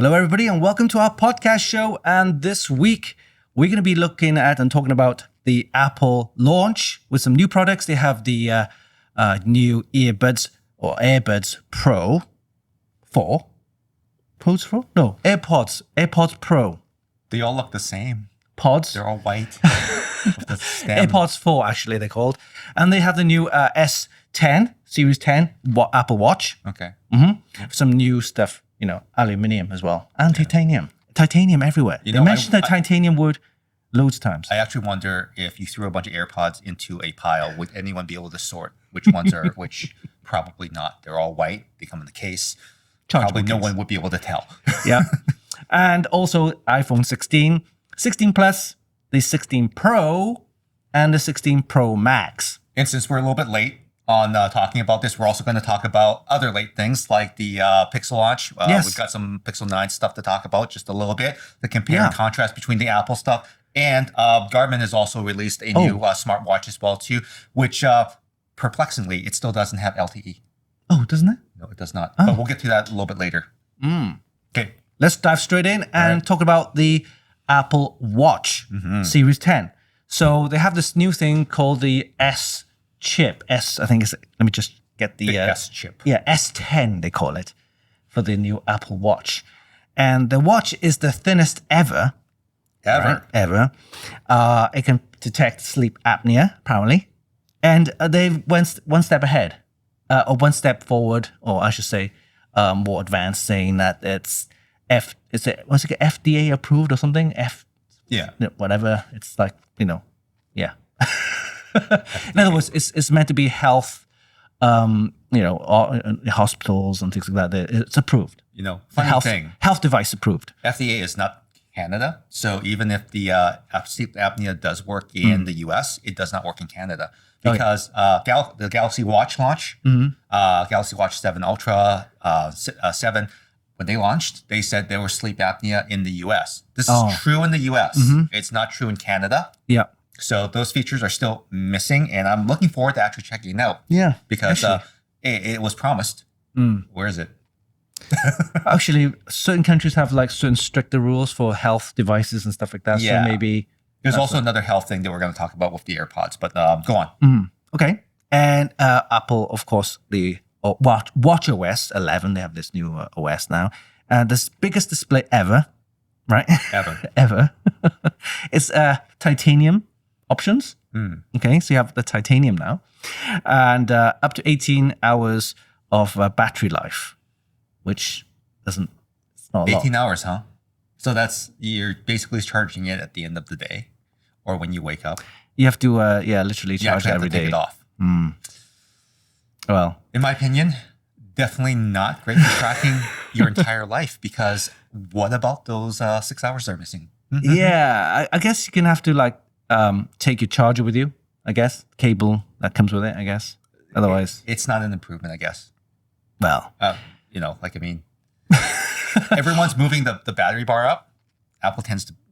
Hello, everybody, and welcome to our podcast show. And this week, we're going to be looking at and talking about the Apple launch with some new products. They have the new earbuds or AirPods Pro 4. Pods 4? No, AirPods Pro. They all look the same. Pods? They're all white. With the stem. AirPods 4, actually, they're called. And they have the new S10, Series 10 Apple Watch. Okay. Some new stuff, aluminium as well. And titanium. Titanium everywhere. They mentioned the titanium word loads of times. I actually wonder if you threw a bunch of AirPods into a pile, would anyone be able to sort which ones are which? Probably not. They're all white. They come in the case. Probably no one would be able to tell. Yeah. And also iPhone 16, 16 Plus, the 16 Pro, and the 16 Pro Max. And since we're a little bit late on talking about this, we're also going to talk about other late things like the Pixel launch. Yes. We've got some Pixel 9 stuff to talk about, just a little bit, the compare and contrast between the Apple stuff. And Garmin has also released a new smartwatch as well, too, which perplexingly, it still doesn't have LTE. Oh, doesn't it? No, it does not. But we'll get to that a little bit later. Okay. Let's dive straight in and talk about the Apple Watch Series 10. So they have this new thing called the S chip. I think it's, let me just get the S chip. Yeah, S10 they call it for the new Apple Watch. And the watch is the thinnest ever. Ever. Right? Ever. It can detect sleep apnea, apparently. And they went one step ahead, or one step forward, or I should say more advanced, saying that it's FDA approved or something? Whatever. It's like, yeah. In other words, it's meant to be health, hospitals and things like that. It's approved. Funny thing. Health device approved. FDA is not Canada. So even if the sleep apnea does work in the US, it does not work in Canada. Because the Galaxy Watch launch, Galaxy Watch 7 Ultra, 7, when they launched, they said there was sleep apnea in the US. This is true in the US. It's not true in Canada. Yeah. So those features are still missing, and I'm looking forward to actually checking it out. Yeah. Because it was promised. Where is it? Actually, certain countries have like certain stricter rules for health devices and stuff like that. Yeah. So maybe there's also another health thing that we're going to talk about with the AirPods, but go on. Okay. And Apple, of course, the Watch OS 11, they have this new OS now. The biggest display ever, right? Ever. It's titanium options. Okay, so you have the titanium now. And up to 18 hours of battery life, which it's not a lot. 18 hours, huh? So you're basically charging it at the end of the day or when you wake up. You have to, literally charge it every day. Take it off. Well, in my opinion, definitely not great for tracking your entire life, because what about those 6 hours they're missing? Yeah, I guess you can have to take your charger with you, I guess. Cable that comes with it, I guess. Otherwise. It's not an improvement, I guess. Well. Everyone's moving the battery bar up. Apple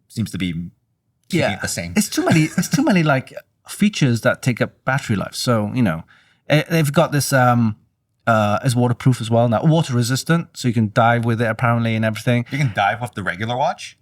seems to be keeping it the same. It's too many features that take up battery life. So, they've got this is waterproof as well now, water resistant, so you can dive with it apparently and everything. You can dive with the regular watch?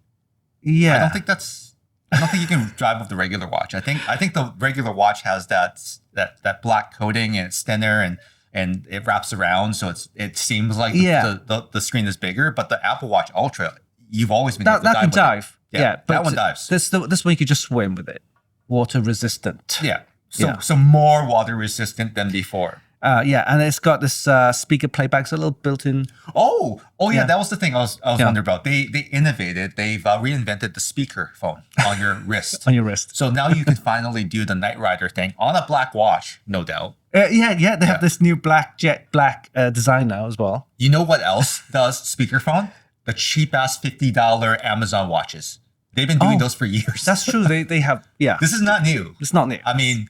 Yeah. I don't think you can drive with the regular watch. I think the regular watch has that black coating, and it's thinner and it wraps around, so it seems like the screen is bigger. But the Apple Watch Ultra, you've always been able to dive. Dive. Yeah, but that one dives. This one you could just swim with it. Water resistant. Yeah. So more water resistant than before. And it's got this speaker playback, so a little built-in. Oh, yeah, that was the thing I was wondering about. They innovated. They've reinvented the speaker phone on your wrist. On your wrist. So now you can finally do the Knight Rider thing on a black watch, no doubt. They have this new jet black design now as well. You know what else does speakerphone? The cheap-ass $50 Amazon watches. They've been doing those for years. That's true. They have, This is not new. It's not new. I mean,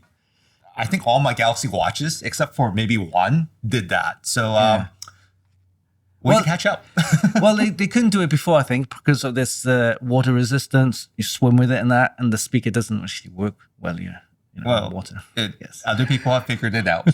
I think all my Galaxy watches, except for maybe one, did that. So we can catch up. Well, they couldn't do it before, I think, because of this water resistance. You swim with it and that, and the speaker doesn't actually work well. Water. Yes. Other people have figured it out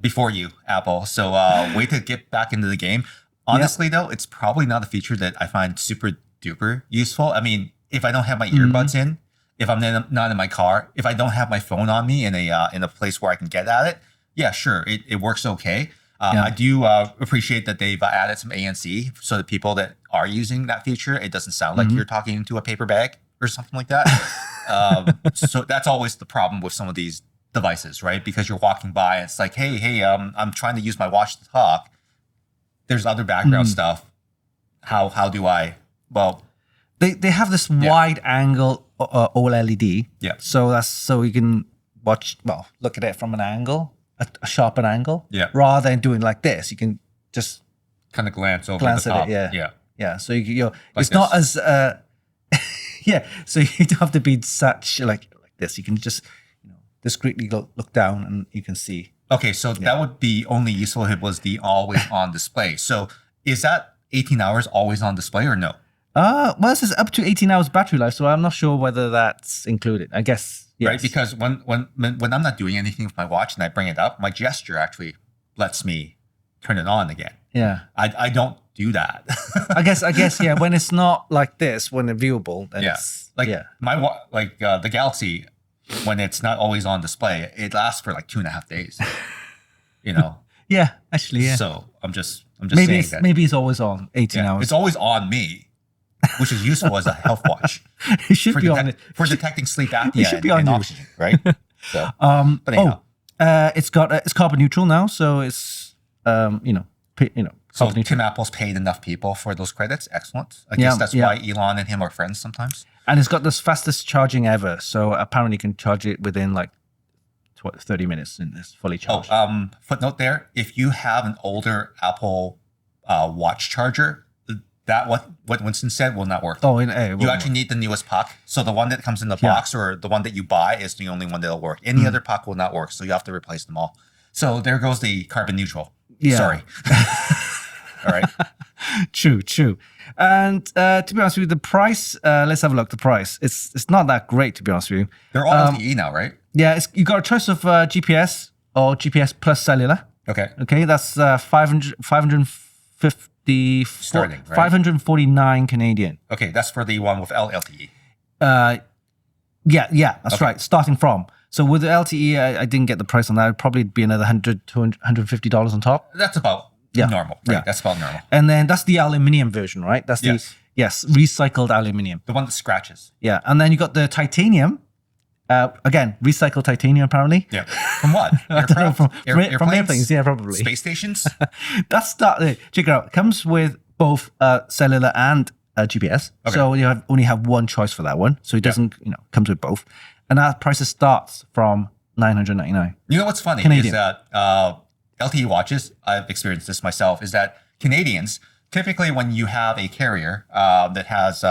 before you, Apple. So way to get back into the game. Honestly, though, it's probably not a feature that I find super duper useful. I mean, if I don't have my earbuds in, if I'm not in my car, if I don't have my phone on me in a place where I can get at it, yeah, sure, it works okay. I do appreciate that they've added some ANC so that people that are using that feature, it doesn't sound like you're talking into a paper bag or something like that. So that's always the problem with some of these devices, right? Because you're walking by and it's like, hey, I'm trying to use my watch to talk. There's other background stuff. How do I? Well, they have this wide angle OLED. Yeah. So you can look at it from an angle, a sharper angle. Yeah. Rather than doing like this, you can just kind of glance over glance the top. at it. Yeah. So you're Like it's this. not as yeah. So you don't have to be such like this. You can just discreetly look down and you can see. Okay, so that would be only useful if it was the always on display. So is that 18 hours always on display or no? Well, it says up to 18 hours battery life, so I'm not sure whether that's included. I guess yes. Right, because when I'm not doing anything with my watch and I bring it up, my gesture actually lets me turn it on again. Yeah. I don't do that. I guess yeah. When it's not like this, when it's viewable, then it's the Galaxy, when it's not always on display, it lasts for like 2.5 days. Yeah, actually, yeah. So I'm just maybe saying it's, that maybe it's always on 18 hours. it's always on me, which is useful as a health watch. It should be on it. For detecting sleep apnea should be on and you. oxygen, right? So, but anyhow. It's carbon neutral now, so it's So carbon neutral. Tim Apple's paid enough people for those credits. Excellent. I guess that's why Elon and him are friends sometimes. And it's got the fastest charging ever. So apparently you can charge it within like 30 minutes and it's fully charged. Footnote there. If you have an older Apple watch charger, that what Winston said will not work. You actually need the newest puck. So the one that comes in the box or the one that you buy is the only one that'll work. Any other puck will not work. So you have to replace them all. So there goes the carbon neutral. Yeah. Sorry. All right. True. And to be honest with you, the price, let's have a look. The price, it's not that great, to be honest with you. They're all LTE now, right? Yeah, you got a choice of GPS or GPS plus cellular. Okay, that's 550 starting, right? 549 Canadian. Okay, that's for the one with LTE. Yeah, that's right. Starting from. So with the LTE, I didn't get the price on that. It'd probably be another $100 to $150 on top. That's about normal, right? Yeah. That's about normal. And then that's the aluminium version, right? That's the recycled aluminium. The one that scratches. Yeah, and then you got the titanium. Again, recycled titanium apparently. Yeah. From what? Aircraft? From airplanes. Yeah, probably. Space stations? That's check it out. It comes with both cellular and GPS. Okay. So you only have one choice for that one. So it doesn't, comes with both. And that price starts from $999. You know what's funny Canadian. is that LTE watches, I've experienced this myself, is that Canadians, typically when you have a carrier that has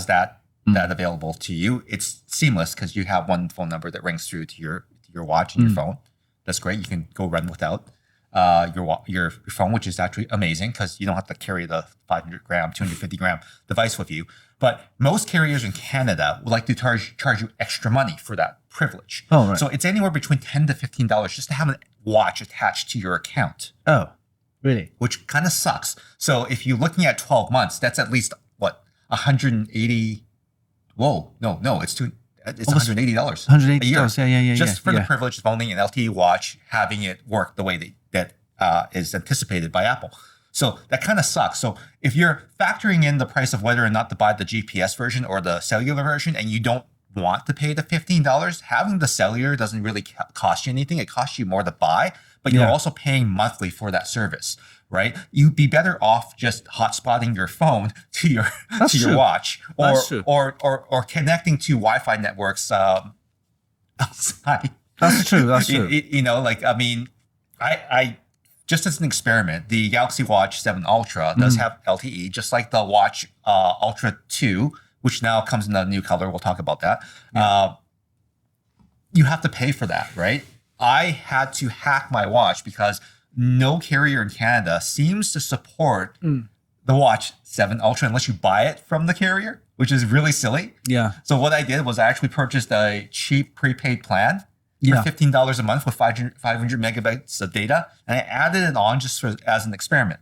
that available to you, it's seamless because you have one phone number that rings through to your watch and your phone. That's great. You can go run without your phone, which is actually amazing because you don't have to carry the 500 gram, 250 gram device with you. But most carriers in Canada would like to charge you extra money for that privilege. Oh, right. So it's anywhere between $10 to $15 just to have a watch attached to your account. Oh, really? Which kind of sucks. So if you're looking at 12 months, that's at least what, 180. Whoa, no, it's $180. $180 a year. Yeah. Just for the privilege of owning an LTE watch, having it work the way that is anticipated by Apple. So that kind of sucks. So if you're factoring in the price of whether or not to buy the GPS version or the cellular version, and you don't want to pay the $15, having the cellular doesn't really cost you anything. It costs you more to buy, but you're also paying monthly for that service, right? You'd be better off just hotspotting your phone to your your watch, or connecting to Wi-Fi networks outside. That's true. That's true. I just as an experiment, the Galaxy Watch 7 Ultra does have LTE, just like the Watch Ultra 2, which now comes in a new color. We'll talk about that. Yeah. You have to pay for that, right? I had to hack my watch because no carrier in Canada seems to support the Watch 7 Ultra unless you buy it from the carrier, which is really silly. Yeah. So what I did was I actually purchased a cheap prepaid plan for $15 a month with 500 megabytes of data, and I added it on just as an experiment.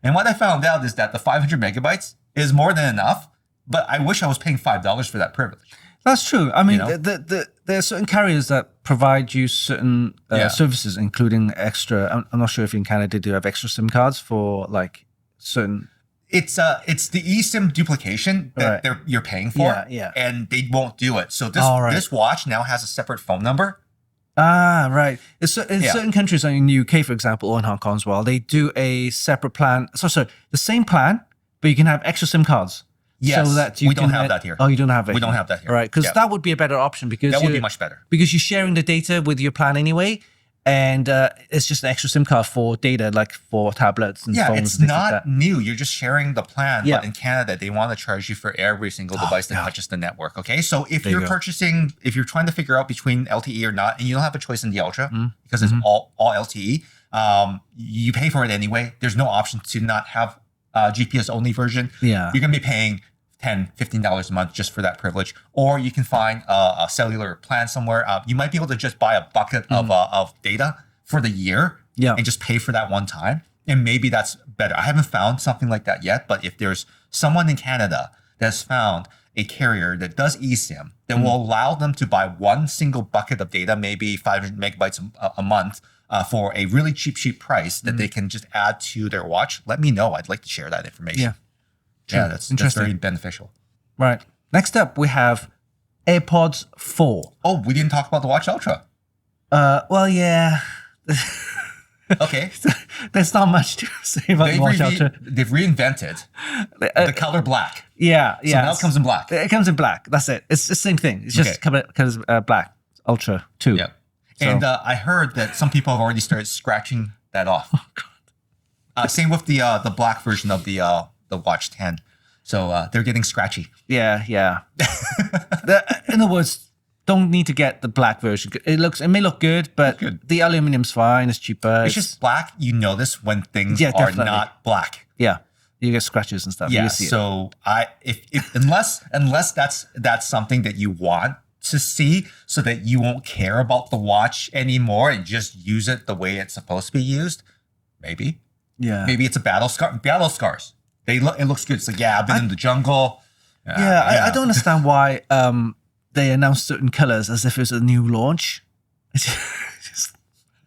And what I found out is that the 500 megabytes is more than enough, but I wish I was paying $5 for that privilege. That's true. I mean, there are certain carriers that provide you certain services, including extra. I'm not sure if in Canada they do have extra SIM cards for like certain. It's the eSIM duplication that you're paying for, and they won't do it. So this watch now has a separate phone number. Ah, right. In certain countries, like in the UK, for example, or in Hong Kong as well, they do a separate plan. So the same plan, but you can have extra SIM cards. Yes, so that we don't have that here. Oh, you don't have it. We don't have that here. Right, because that would be a better option because that would be much better because you're sharing the data with your plan anyway, and it's just an extra SIM card for data, like for tablets and phones. It's not new. You're just sharing the plan. But in Canada, they want to charge you for every single device that touches the network. Okay, so if you're purchasing, if you're trying to figure out between LTE or not, and you don't have a choice in the Ultra because it's all LTE, you pay for it anyway. There's no option to not have GPS only version. Yeah, you're gonna be paying $10, $15 a month just for that privilege, or you can find a cellular plan somewhere. You might be able to just buy a bucket of data for the year and just pay for that one time. And maybe that's better. I haven't found something like that yet, but if there's someone in Canada that's found a carrier that does eSIM that will allow them to buy one single bucket of data, maybe 500 megabytes a month for a really cheap price that they can just add to their watch, let me know. I'd like to share that information. Yeah, that's very beneficial. Right. Next up, we have AirPods 4. Oh, we didn't talk about the Watch Ultra. Well, yeah. Okay. There's not much to say about the Watch Ultra. They've reinvented the color black. Yeah. So now it comes in black. It comes in black. That's it. It's the same thing. It's just comes black. Ultra 2. Yeah. So. And I heard that some people have already started scratching that off. Oh, God. Same with the black version of the Watch 10. So they're getting scratchy. Yeah. In other words, don't need to get the black version. It may look good, but the aluminum's fine. It's cheaper. It's just black. You notice when things are not black. Yeah. You get scratches and stuff. Yeah. So unless that's something that you want to see so that you won't care about the watch anymore and just use it the way it's supposed to be used, maybe. Yeah. Maybe it's a battle scars. It looks good. It's like, I've been in the jungle. I don't understand why they announce certain colors as if it's a new launch.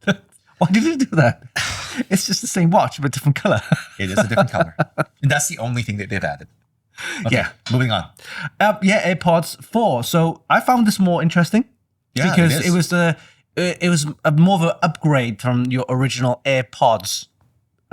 Why did they do that? It's just the same watch, but different color. It is a different color. And that's the only thing that they've added. Okay, moving on. AirPods 4. So I found this more interesting because it was more of an upgrade from your original AirPods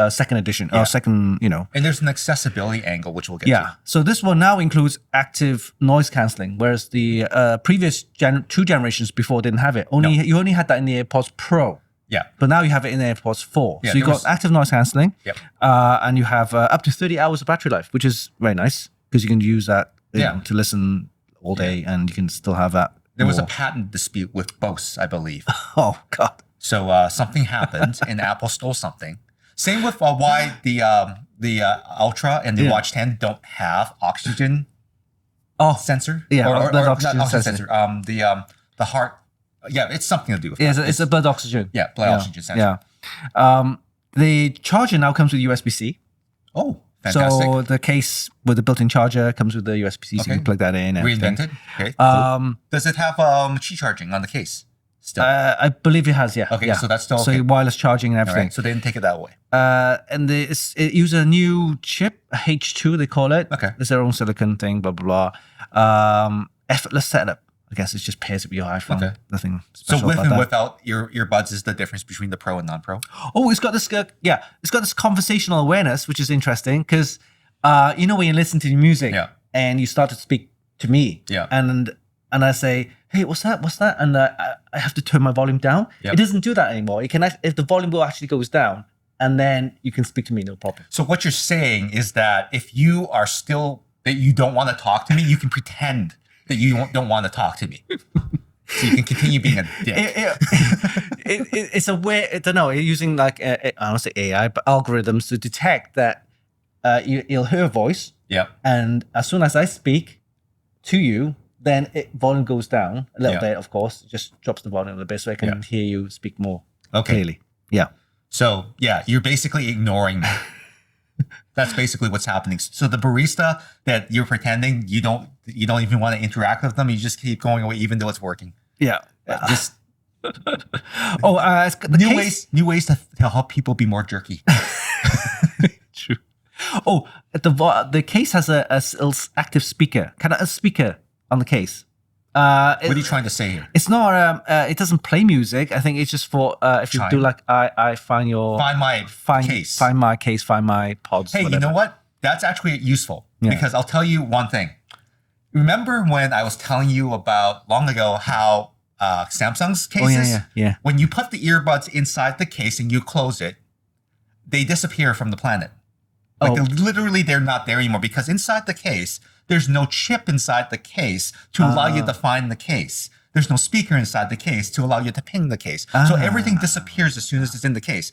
second edition or second, And there's an accessibility angle, which we'll get to. Yeah. So this one now includes active noise cancelling, whereas the previous two generations before didn't have it. You only had that in the AirPods Pro. Yeah. But now you have it in the AirPods 4. So you got active noise cancelling. Yep. And you have up to 30 hours of battery life, which is very nice because you can use that to listen all day and you can still have that. There was a patent dispute with Bose, I believe. Oh, God. So something happened and Apple stole something. Same with why the Ultra and the Watch 10 don't have oxygen sensor. Yeah, or blood not oxygen sensor. The heart. Yeah, it's something to do with that. It's a blood oxygen. Yeah, blood oxygen sensor. Yeah. The charger now comes with USB-C. Oh, fantastic. So the case with the built-in charger comes with the USB-C, so you can plug that in. Reinvented. Okay. Cool. Does it have Qi charging on the case? Still. I believe it has, yeah. Okay, so that's still So wireless charging and everything. Right, so they didn't take it that way. And it uses a new chip, H2 they call it. Okay. It's their own silicon thing, blah, blah, blah. Effortless setup. I guess it just pairs with your iPhone. Okay. Nothing special so with about and that. without your buds is the difference between the Pro and non-Pro? Oh, it's got this conversational awareness, which is interesting because, when you listen to the music and you start to speak to me and I say, hey, what's that? And I have to turn my volume down. Yep. It doesn't do that anymore. It can, if the volume actually goes down, and then you can speak to me, no problem. So what you're saying is that if you are still, that you don't want to talk to me, you can pretend that you don't want to talk to me. So you can continue being a dick. It's a way, I don't know, using like, I don't say AI, but algorithms to detect that you'll hear a voice. Yeah. And as soon as I speak to you, then volume goes down a little bit, of course. It just drops the volume a little bit so I can hear you speak more clearly. Yeah. So, you're basically ignoring me. That's basically what's happening. So the barista that you're pretending you don't even want to interact with them. You just keep going away, even though it's working. Yeah. Just The new ways to help people be more jerky. True. Oh, the case has a active speaker, kind of a speaker on the case. What are you trying to say here? It's not. It doesn't play music. I think it's just for if you do like I find my case, find my pods. Hey, whatever. you know what? That's actually useful because I'll tell you one thing. Remember when I was telling you about long ago how Samsung's cases, when you put the earbuds inside the case and you close it, they disappear from the planet. Like literally, they're not there anymore because inside the case, there's no chip inside the case to allow you to find the case. There's no speaker inside the case to allow you to ping the case. So everything disappears as soon as it's in the case.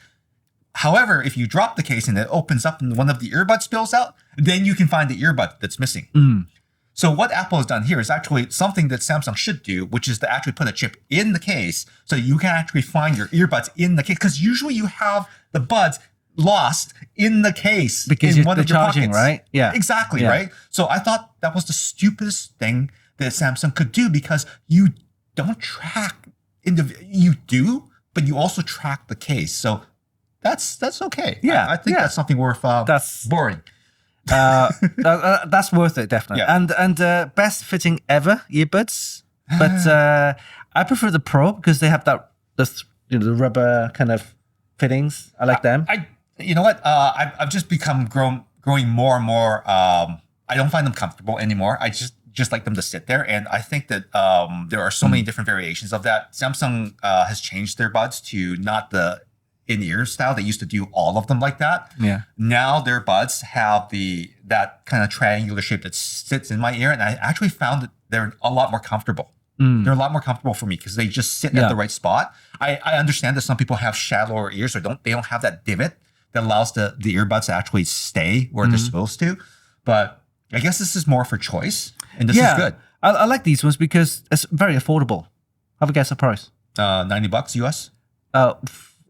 However, if you drop the case and it opens up and one of the earbuds spills out, then you can find the earbud that's missing. So what Apple has done here is actually something that Samsung should do, which is to actually put a chip in the case so you can actually find your earbuds in the case. Because usually you have the buds lost in the case because in one of your charging, pockets. right? Yeah, exactly, right? So I thought that was the stupidest thing that Samsung could do because you don't track you do, but you also track the case. So that's okay. Yeah, I think that's something worth. That's boring. That's worth it, definitely. Yeah. And best fitting ever earbuds, but I prefer the Pro because they have the rubber kind of fittings. I like them. You know what? I've just become growing more and more. I don't find them comfortable anymore. I just like them to sit there, and I think that there are so many different variations of that. Samsung has changed their buds to not the in-ear style. They used to do all of them like that. Yeah. Now their buds have that kind of triangular shape that sits in my ear, and I actually found that they're a lot more comfortable. They're a lot more comfortable for me because they just sit at the right spot. I understand that some people have shallower ears or they don't have that divot that allows the earbuds to actually stay where they're supposed to. But I guess this is more for choice, and this is good. I like these ones because it's very affordable. Have a guess the price. $90 US.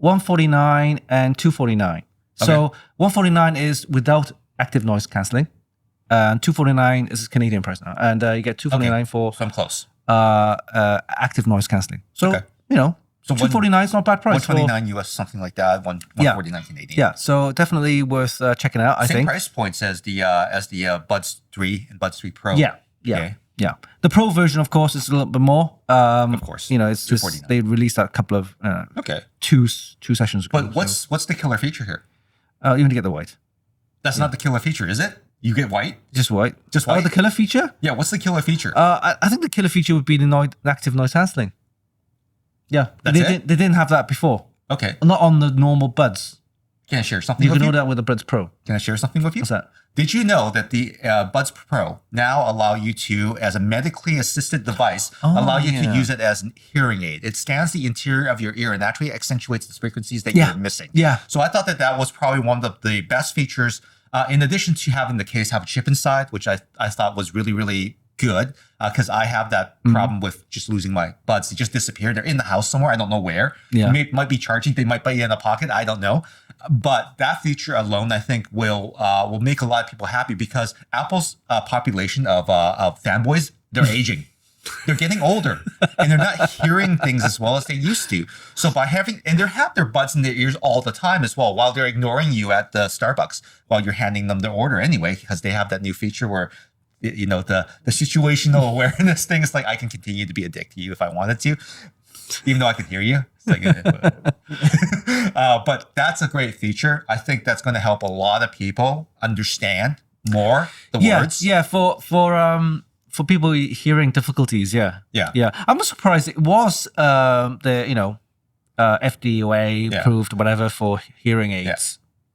$149 and $249. So $149 is without active noise cancelling, and $249 is Canadian price now, and you get $249 for. So I'm close. Active noise cancelling. So you know, so $249 is not a bad price. $129 US, something like that. $149 Canadian. Yeah, so definitely worth checking out. I think same price points as the Buds 3 and Buds 3 Pro. Yeah. The Pro version, of course, is a little bit more. Of course, you know, it's just they released that a couple of two sessions ago. But what's the killer feature here? You want to get the white. That's not the killer feature, is it? You get white? Just white. Just white? Oh, the killer feature? Yeah, what's the killer feature? I think the killer feature would be the active noise cancelling. Yeah. That's it? They didn't have that before. Okay. Not on the normal Buds. Can I share something with you? You can know that with the Buds Pro. Can I share something with you? What's that? Did you know that the Buds Pro now allow you to, as a medically assisted device, allow you to use it as a hearing aid? It scans the interior of your ear and actually accentuates the frequencies that you're missing. Yeah. So I thought that was probably one of the best features. In addition to having the case have a chip inside, which I thought was really, really good, because I have that problem with just losing my buds. They just disappear. They're in the house somewhere. I don't know where. Yeah. Might be charging. They might be in a pocket. I don't know. But that feature alone, I think, will make a lot of people happy because Apple's population of fanboys, they're aging. They're getting older and they're not hearing things as well as they used to. So by and they have their buds in their ears all the time as well, while they're ignoring you at the Starbucks while you're handing them their order anyway, because they have that new feature where, you know, the situational awareness thing is like, I can continue to be a dick to you if I wanted to, even though I can hear you. It's like, but that's a great feature. I think that's going to help a lot of people understand more the words. Yeah, for people hearing difficulties, yeah. I'm surprised it was the FDOA approved whatever for hearing aids. Yeah.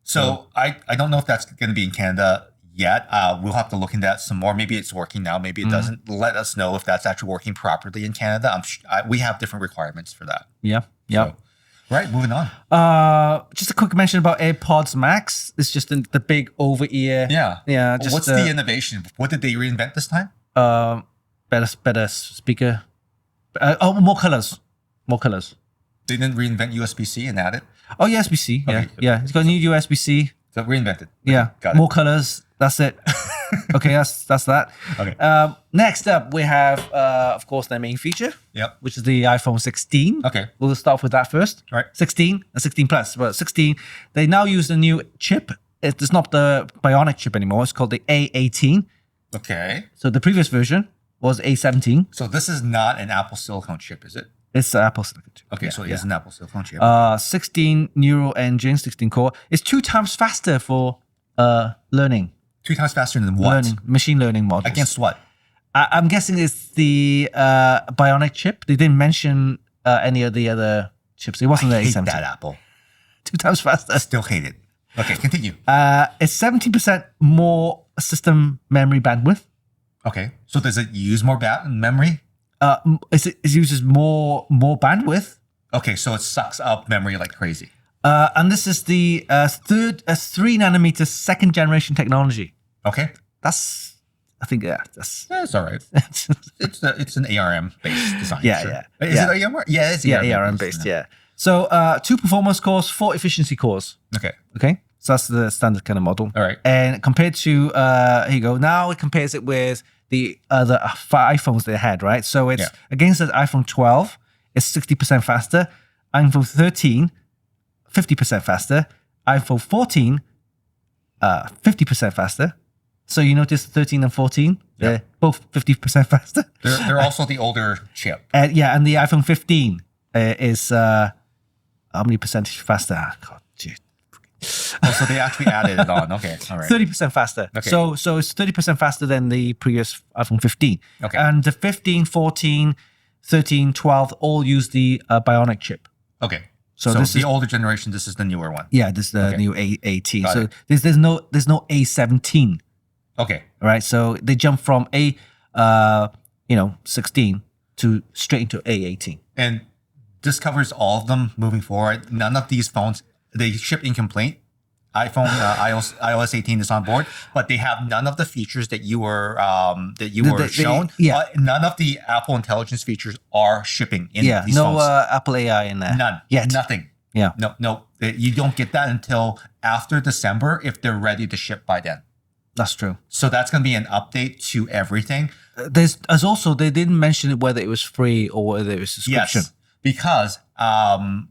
So I don't know if that's going to be in Canada yet. We'll have to look into that some more. Maybe it's working now. Maybe it doesn't. Let us know if that's actually working properly in Canada. We have different requirements for that. Yeah. So, right, moving on. Just a quick mention about AirPods Max. It's just the big over ear. Yeah. Just, what's the innovation? What did they reinvent this time? Better speaker. More colors. They didn't reinvent USB-C and add it? Oh, USB-C. Yeah. It's got a new USB-C. So reinvented. Yeah. Got it. More colors. That's it. Okay, that's that. Okay. Next up, we have, of course, their main feature, Yep. which is the iPhone 16. Okay. We'll start with that first. All right. 16 and 16 Plus. But 16, they now use the new chip. It's not the Bionic chip anymore. It's called the A18. Okay. So the previous version was A17. So this is not an Apple silicone chip, is it? It's Apple silicone chip. Okay, so it is an Apple silicone chip. 16 neural engine, 16 core. It's 2 times faster for learning. 2 times faster than what? Machine learning models. Against what? I'm guessing it's the Bionic chip. They didn't mention any of the other chips. It wasn't the I hate A17. that Apple. 2 times faster. I still hate it. Okay, continue. It's 70% more system memory bandwidth. Okay, so does it use more memory? It uses more bandwidth. Okay, so it sucks up memory like crazy. And this is the 3 nanometer second generation technology. Okay, That's, I think, that's all right. It's an ARM based design. Yeah, sure. yeah. Is it ARM? Yeah, it's ARM based. Yeah. So 2 performance cores, 4 efficiency cores. Okay. Okay. So that's the standard kind of model. All right. And compared to here you go. Now it compares it with the other iPhones they had, right? So it's against the iPhone 12, it's 60% faster. iPhone 13, 50% faster. iPhone 14, 50% faster. So you notice 13 and 14, they're both 50% faster. They're also the older chip. And the iPhone 15 is how many percentage faster? Oh, God, gee. Oh, so they actually added it on. Okay, all right. 30% faster. Okay. So it's 30% faster than the previous iPhone 15. Okay. And the 15, 14, 13, 12 all use the Bionic chip. Okay. So So this the is older generation, this is the newer one. yeah, this is the new A18. Got So it. there's no A17. Okay. Right. So they jump from 16 to straight into A18. And this covers all of them moving forward. None of these phones, they ship incomplete. iPhone iOS 18 is on board, but they have none of the features that you were shown. None of the Apple Intelligence features are shipping in these no phones. Apple AI in there. None. Yet. Nothing. Yeah. No. You don't get that until after December if they're ready to ship by then. That's true. So that's going to be an update to everything. There's as also they didn't mention whether it was free or whether it was subscription. Yes, because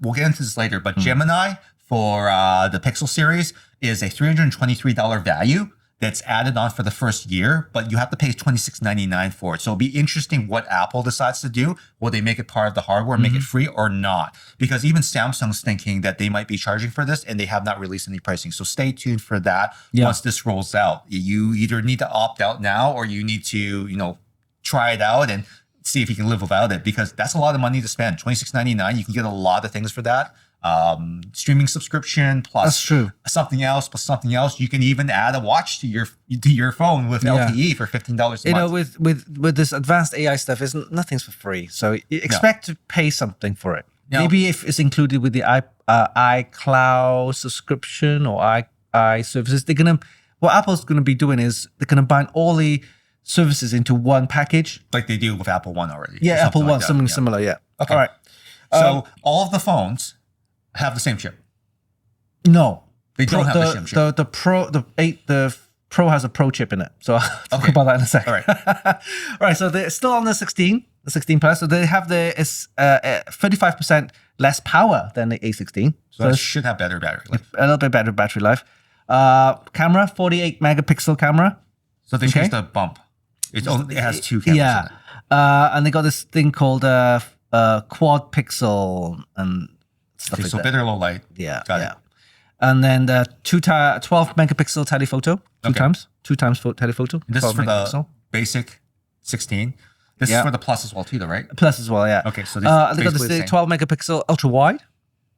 we'll get into this later, but Gemini for the Pixel series is a $323 value that's added on for the first year, but you have to pay $26.99 for it. So it'll be interesting what Apple decides to do. Will they make it part of the hardware, make it free or not? Because even Samsung's thinking that they might be charging for this and they have not released any pricing. So stay tuned for that once this rolls out. You either need to opt out now or you need to, try it out and see if you can live without it, because that's a lot of money to spend. $26.99, you can get a lot of things for that. Streaming subscription plus That's true. something else plus something else. You can even add a watch to your phone with LTE for $15 a month. With this advanced AI stuff, nothing's for free. So expect to pay something for it. No. Maybe if it's included with the iCloud subscription or i services, what Apple's gonna be doing is they're gonna bind all the services into one package, like they do with Apple One already. Yeah, Apple One, something similar. Yeah. Okay. All right. So all of the phones have the same chip. No, They don't have the same chip. The Pro has a Pro chip in it. So I'll talk about that in a second. All right. All right. So they're still on the 16 Plus. So they have 35% less power than the A16. So it should have better battery life. A little bit better battery life. Camera, 48 megapixel camera. So they changed the bump. It has 2 cameras in it. And they got this thing called quad pixel and stuff Okay, like so that. better low light. Yeah. Got it. And then the 12 megapixel telephoto, two times telephoto. And this is 12 for megapixel. the basic 16. This is for the Plus as well too, though, right? Plus as well, yeah. Okay, so they got basically the this same. 12 megapixel ultra wide.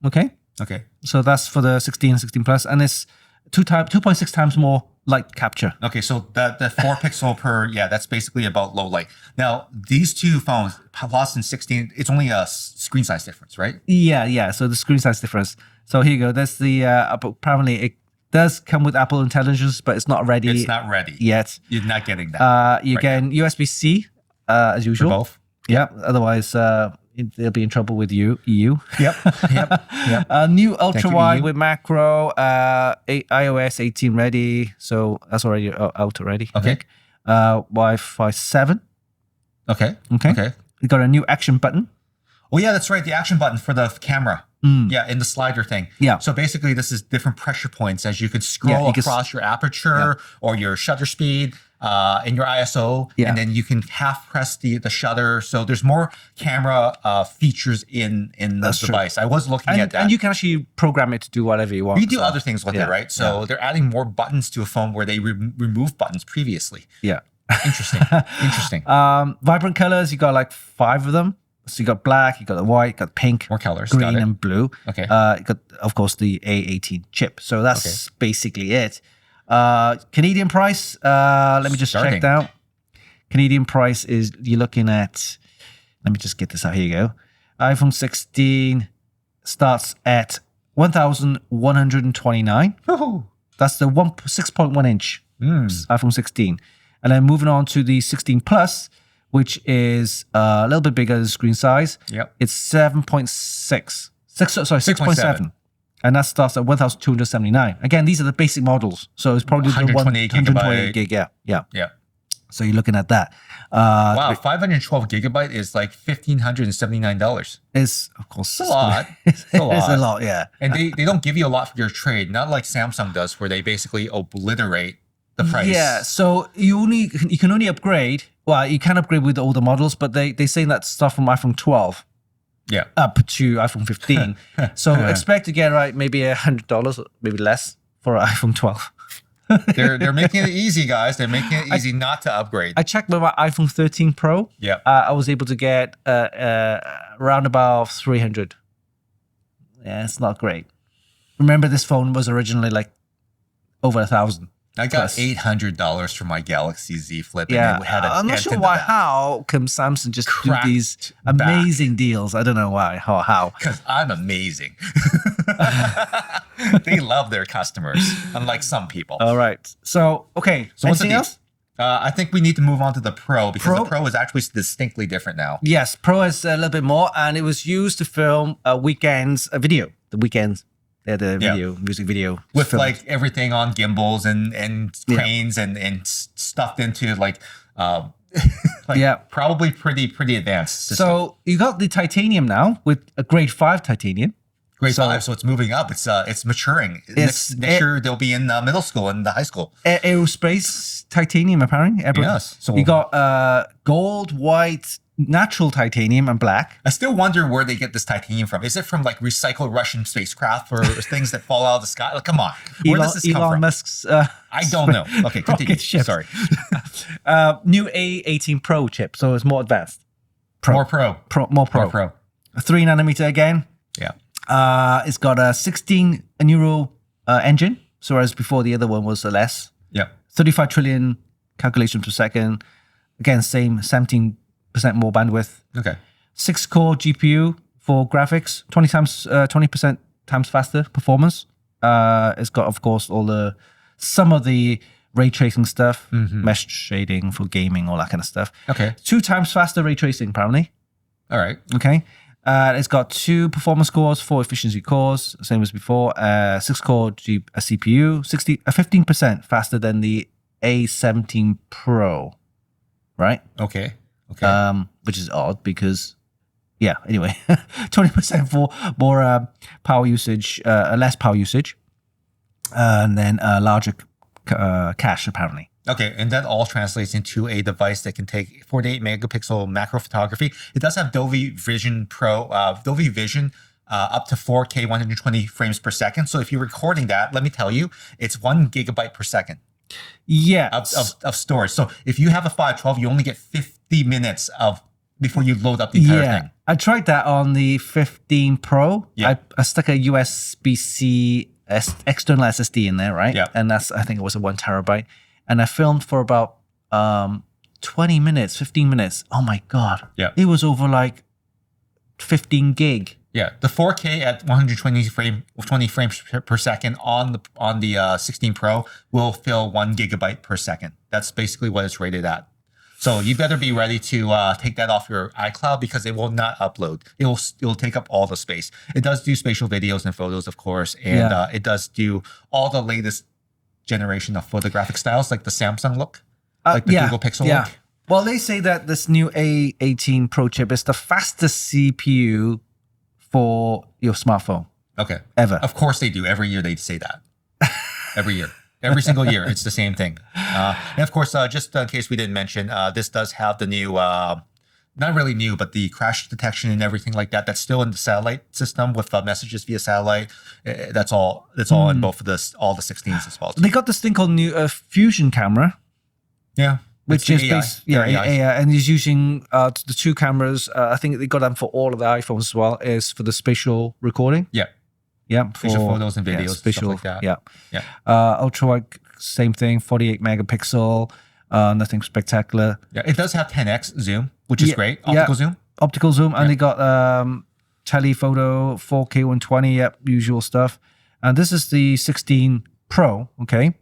Okay. Okay. So that's for the 16 Plus, and it's 2.6 times more light capture. Okay, so the 4 pixel per, that's basically about low light. Now, these two phones, Plus and 16, it's only a screen size difference, right? Yeah. So the screen size difference. So here you go. That's the apparently it does come with Apple Intelligence, but it's not ready. It's not ready yet. You're not getting that. You're getting USB-C as usual. For both. Yeah. Otherwise, they'll be in trouble with you, EU. Yep. New ultra wide EU. with macro, iOS 18 ready. So that's already out already. I Okay. think. Wi-Fi 7. Okay. You got a new action button. Oh yeah, that's right. The action button for the camera. Yeah, in the slider thing. Yeah. So basically, this is different pressure points as you could scroll across your aperture or your shutter speed and your ISO, and then you can half press the shutter. So there's more camera features in the device. I was looking at that, and you can actually program it to do whatever you want. You do other things with it, right? So they're adding more buttons to a phone where they removed buttons previously. Yeah. Interesting. Vibrant colors. You got like 5 of them. So you got black, you got the white, you got pink, more colors, green, and blue. Okay. You got, of course, the A18 chip. So that's basically it. Canadian price. Let me just check down. Canadian price is you're looking at. Let me just get this out. Here you go. iPhone 16 starts at 1,129. Oh. That's the 6.1 inch iPhone 16, and then moving on to the 16 Plus, which is a little bit bigger than screen size. Yep. It's 6.7. And that starts at 1,279. Again, these are the basic models. So it's probably 128 gig. Yeah. So you're looking at that. Wow, 512 gigabyte is like $1,579. It's, of course, a lot. It's a lot, yeah. And they don't give you a lot for your trade, not like Samsung does, where they basically obliterate the price. Yeah, so you can only upgrade. Well, you can upgrade with the older models, but they say that stuff from iPhone 12 up to iPhone 15. So expect to get maybe $100, maybe less for an iPhone 12. They're making it easy, guys. They're making it easy not to upgrade. I checked with my iPhone 13 Pro. Yeah, I was able to get around about 300. Yeah, it's not great. Remember, this phone was originally like over 1,000. I got $800 for my Galaxy Z Flip. Yeah, and it had a I'm not sure how can Samsung just do these amazing deals. I don't know why. How? Because I'm amazing. They love their customers, unlike some people. All right. So, okay. So anything else? I think we need to move on to the Pro because the Pro is actually distinctly different now. Yes, Pro is a little bit more, and it was used to film weekends video. The weekends. They had the music video. With filmed. Like everything on gimbals and cranes and stuffed into probably pretty advanced system. So you got the titanium now with a grade 5 titanium. Grade 5, so it's moving up. It's maturing. Next year they'll be in middle school and the high school. Aerospace titanium apparently. Yes. So you got gold, white, natural titanium, and black. I still wonder where they get this titanium from. Is it from like recycled Russian spacecraft or things that fall out of the sky? Like, come on, where does this come from? Elon Musk's. I don't know. Okay, continue. Sorry. New A18 Pro chip, so it's more advanced. More Pro. More Pro. A 3nm again. Yeah. It's got a 16 neural engine, so whereas before the other one was less. Yeah. 35 trillion calculations per second. Again, same 17% more bandwidth. Okay. 6-core GPU for graphics, 20% times faster performance. It's got, of course, some of the ray tracing stuff, mesh shading for gaming, all that kind of stuff. Okay. 2 times faster ray tracing, apparently. All right. Okay. It's got 2 performance cores, 4 efficiency cores, same as before. 6-core CPU, 15% faster than the A17 Pro, right? Okay. Which is odd because, anyway, 20% for more power usage, less power usage, and then larger cache apparently. Okay, and that all translates into a device that can take 48 megapixel macro photography. It does have Dolby Vision up to 4K 120 frames per second. So if you're recording that, let me tell you, it's 1 gigabyte per second. Yeah, of storage. So if you have a 512, you only get 50 minutes before you load up the entire thing. I tried that on the 15 Pro. Yeah. I stuck a USB-C external SSD in there, right? Yeah. And I think it was a 1 terabyte. And I filmed for about 20 minutes, 15 minutes. Oh my God. Yeah. It was over like 15 gig. Yeah, the 4K at 120 frames per second on the 16 Pro will fill 1 gigabyte per second. That's basically what it's rated at. So you better be ready to take that off your iCloud because it will not upload. It'll take up all the space. It does do spatial videos and photos, of course, and it does do all the latest generation of photographic styles, like the Samsung look, like the Google Pixel look. Well, they say that this new A18 Pro chip is the fastest CPU for your smartphone. Okay. Ever. Of course they do. Every year they say that. Every year. Every single year, it's the same thing. And of course, just in case we didn't mention, this does have the new, not really new, but the crash detection and everything like that. That's still in the satellite system with messages via satellite. That's all in both of all the 16s as well. They got this thing called new fusion camera. Yeah. Which is AI, and is using the two cameras. I think they got them for all of the iPhones as well. Is for the spatial recording. Yeah. Yeah, spatial photos and videos, spatial, stuff like that. Yeah. Ultra wide, same thing, 48 megapixel, nothing spectacular. Yeah, it does have 10x zoom, which is great. Optical zoom. Optical zoom, and they got telephoto, 4K 120, usual stuff. And this is the 16 Pro, okay?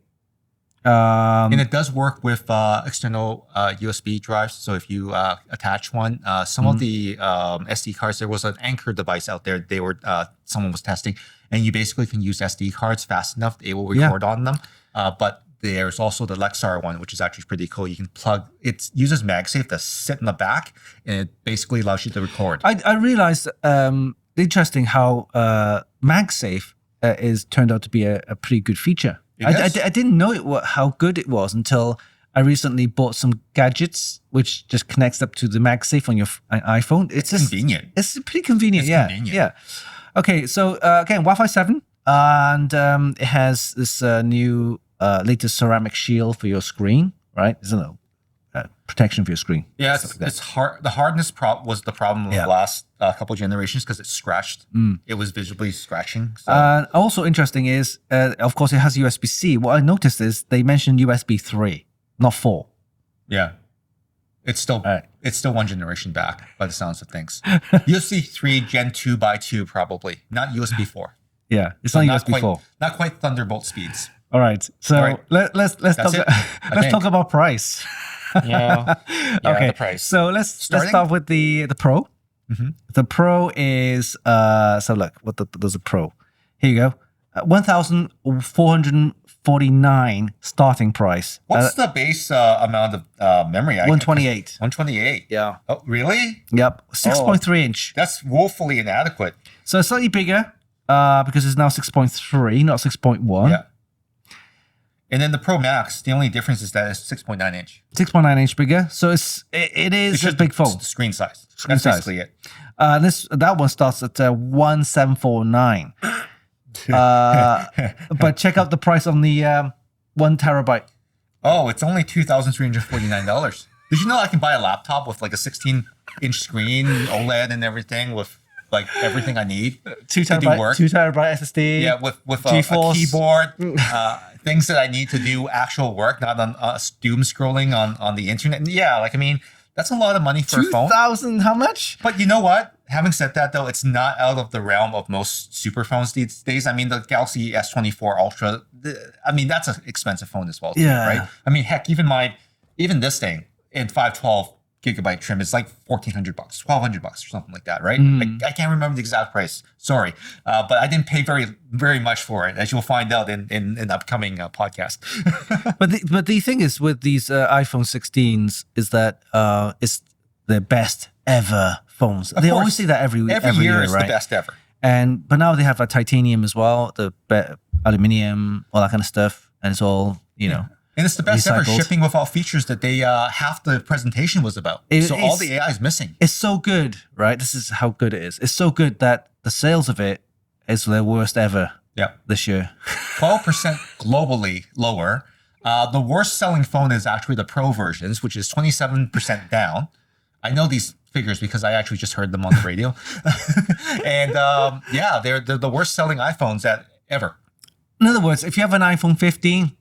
And it does work with external USB drives. So if you attach one, some of the SD cards, there was an Anchor device out there. Someone was testing, and you basically can use SD cards fast enough; they will record on them. But there's also the Lexar one, which is actually pretty cool. You can plug. It uses MagSafe to sit in the back, and it basically allows you to record. I realized interesting how MagSafe is turned out to be a pretty good feature. I didn't know how good it was until I recently bought some gadgets, which just connects up to the MagSafe on your iPhone. It's just convenient. It's pretty convenient. Convenient. Yeah. Okay, so again, Wi-Fi 7, and it has this new latest ceramic shield for your screen, right? Isn't it? Protection for your screen. Yeah, it's hard. The hardness was the problem of the last couple generations because it scratched. It was visibly scratching. So. Also interesting is, of course, it has USB-C. What I noticed is they mentioned USB 3, not 4. Yeah, it's still one generation back by the sounds of things. USB 3 Gen 2 by 2 probably, not USB 4. Yeah, it's not USB 4. Not quite Thunderbolt speeds. All right, so let's talk about price. Yeah. Okay. The price. So let's start with the Pro. Mm-hmm. The Pro is so look, there's a Pro. Here you go, 1,449 starting price. What's the base amount of memory? 128. 128. Yeah. Oh, really? Yep. 6.3 inch. That's woefully inadequate. So it's slightly bigger because it's now 6.3, not 6.1. Yeah. And then the Pro Max, the only difference is that it's 6.9 inch. 6.9 inch bigger. So it is a big phone. It's the screen size. That's basically it. That one starts at 1,749. But check out the price on the 1 terabyte. Oh, it's only $2,349. Did you know I can buy a laptop with like a 16-inch screen, OLED and everything with like everything I need 2 terabyte, to do work? 2 terabyte SSD. Yeah, with a keyboard, things that I need to do actual work, not on doom scrolling on the internet. Yeah, like I mean, that's a lot of money for a phone. 2,000, how much? But you know what? Having said that, though, it's not out of the realm of most super phones these days. I mean, the Galaxy S24 Ultra, I mean, that's an expensive phone as well, right? I mean, heck, even this thing in 512 gigabyte trim is like $1,400, $1,200 or something like that, right? I can't remember the exact price. Sorry, but I didn't pay very, very much for it, as you'll find out in an upcoming podcast. but the thing is with these iPhone 16s is that it's the best ever phones. They always say that every year, is right? The best ever. But now they have a titanium as well, the aluminium, all that kind of stuff, and it's all And it's the best recycled. ever shipping with all features that they half the presentation was about. All the AI is missing. It's so good, right? This is how good it is. It's so good that the sales of it is the worst ever. This year. 12% globally lower. The worst selling phone is actually the Pro versions, which is 27% down. I know these figures because I actually just heard them on the radio. And they're the worst selling iPhones ever. In other words, if you have an iPhone 15,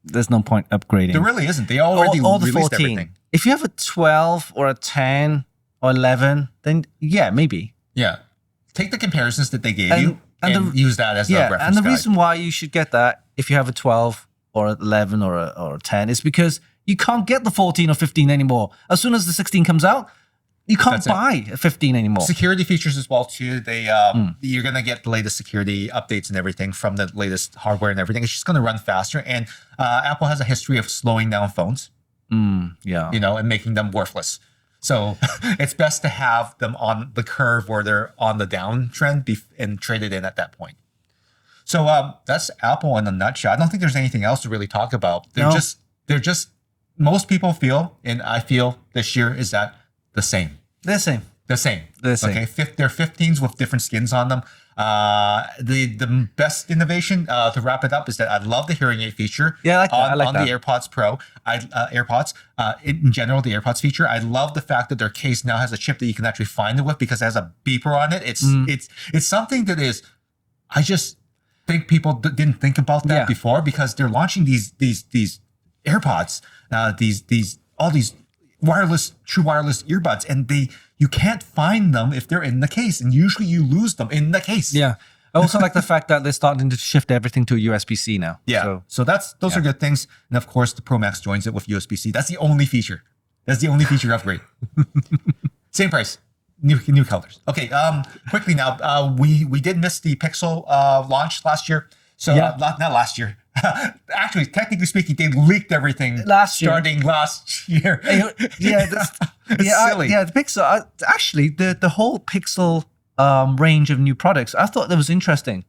there's no point upgrading. There really isn't. They already released 14. Everything. If you have a 12 or a 10 or 11, then yeah, maybe. Yeah. Take the comparisons that they gave you and use that as a reference and the guide. reason why you should get that if you have a 12 or 11 or a 10 is because You can't get the 14 or 15 anymore. As soon as the 16 comes out, you can't buy a 15 anymore. Security features as well too. They you're gonna get the latest security updates and everything from the latest hardware and everything. It's just gonna run faster. And Apple has a history of slowing down phones. Yeah. You know, and making them worthless. So it's best to have them on the curve where they're on the downtrend and trade it in at that point. So that's Apple in a nutshell. I don't think there's anything else to really talk about. They're just most people feel, and I feel this year is that the same. They're the same. Okay, they're 15s with different skins on them. The best innovation to wrap it up is that I love the hearing aid feature. Yeah, I like that. I like on that. the AirPods Pro. AirPods in general, the AirPods feature. I love the fact that their case now has a chip that you can actually find it with because it has a beeper on it. It's something that is. I just think people didn't think about that before because they're launching these AirPods, all these true wireless earbuds, and you can't find them if they're in the case, and usually you lose them in the case. Yeah. I also like the fact that they're starting to shift everything to USB-C now. Yeah. So those are good things, and of course the Pro Max joins it with USB-C. That's the only feature. That's the only feature upgrade. Same price. New colors. Okay. Quickly now, we did miss the Pixel launch last year. So not last year. Actually, technically speaking, they leaked everything starting last year. Silly. The Pixel. Actually, the whole Pixel range of new products, I thought that was interesting.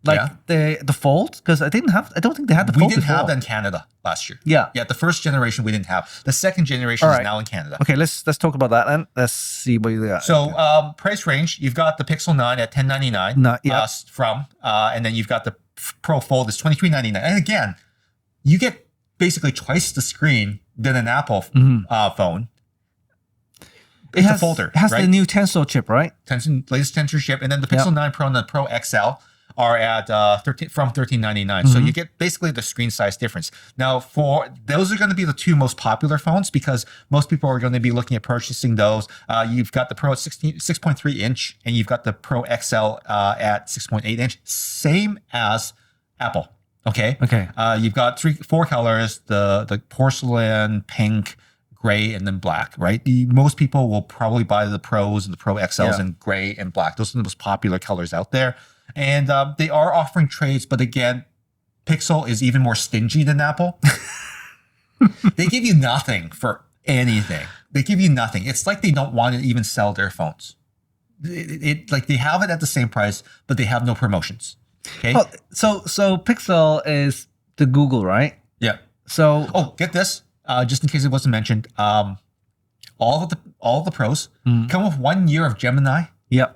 Like the Fold, because I don't think they had the Fold. We didn't have that in Canada last year. Yeah. The first generation we didn't have. The second generation is now in Canada. Okay, let's talk about that and let's see what you got. So price range, you've got the Pixel 9 at $1099 and then you've got the Pro Fold is $23.99. And again, you get basically twice the screen than an Apple phone. It's a folder. It has the new Tensor chip, right? Latest Tensor chip. And then the Pixel 9 Pro and the Pro XL are at from $13.99. So you get basically the screen size difference. Now, those are going to be the two most popular phones because most people are going to be looking at purchasing those. You've got the Pro at 6.3 inch, and you've got the Pro XL at 6.8 inch, same as Apple. Okay. You've got 4 colors: the porcelain, pink, gray, and then black. Right. Most people will probably buy the Pros and the Pro XLs in gray and black. Those are the most popular colors out there. And they are offering trades, but again, Pixel is even more stingy than Apple. They give you nothing for anything. They give you nothing. It's like they don't want to even sell their phones. Like they have it at the same price, but they have no promotions. Okay. Oh, so Pixel is the Google, right? Yeah. So get this, just in case it wasn't mentioned. All of the Pros come with 1 year of Gemini.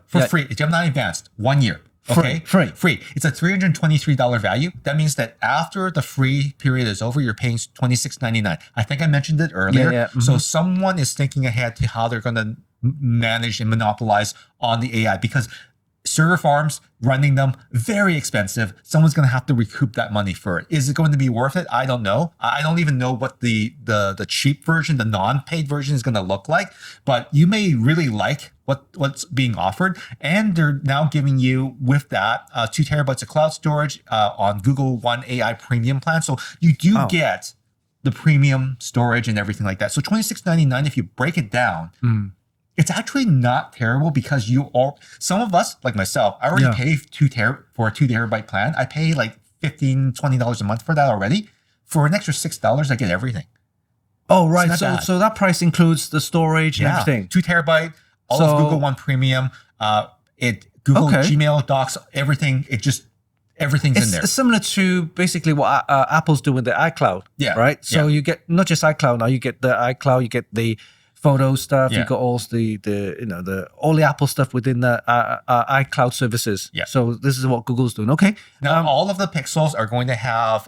For free. Gemini Advanced, 1 year. Okay, free. It's a $323 value. That means that after the free period is over, you're paying $26.99. I think I mentioned it earlier. So someone is thinking ahead to how they're going to manage and monopolize on the AI because server farms running them very expensive. Someone's going to have to recoup that money for it. Is it going to be worth it? I don't know. I don't even know what the cheap version, the non-paid version, is going to look like. But you may really like what's being offered, and they're now giving you with that 2 terabytes of cloud storage on Google One AI Premium plan. So you do get the premium storage and everything like that. So $26.99, if you break it down. It's actually not terrible because some of us, like myself, I already pay for a 2 terabyte plan. I pay like $15, $20 a month for that already. For an extra $6, I get everything. Oh, right. So that price includes the storage and everything. 2 terabyte, all of Google One Premium, Google Gmail, Docs, everything. Everything's in there. It's similar to basically what Apple's doing with the iCloud. Right. So you get not just iCloud now. You get the iCloud. You get the photo stuff. You got all all the Apple stuff within the iCloud services. So this is what Google's doing. Okay. Now all of the Pixels are going to have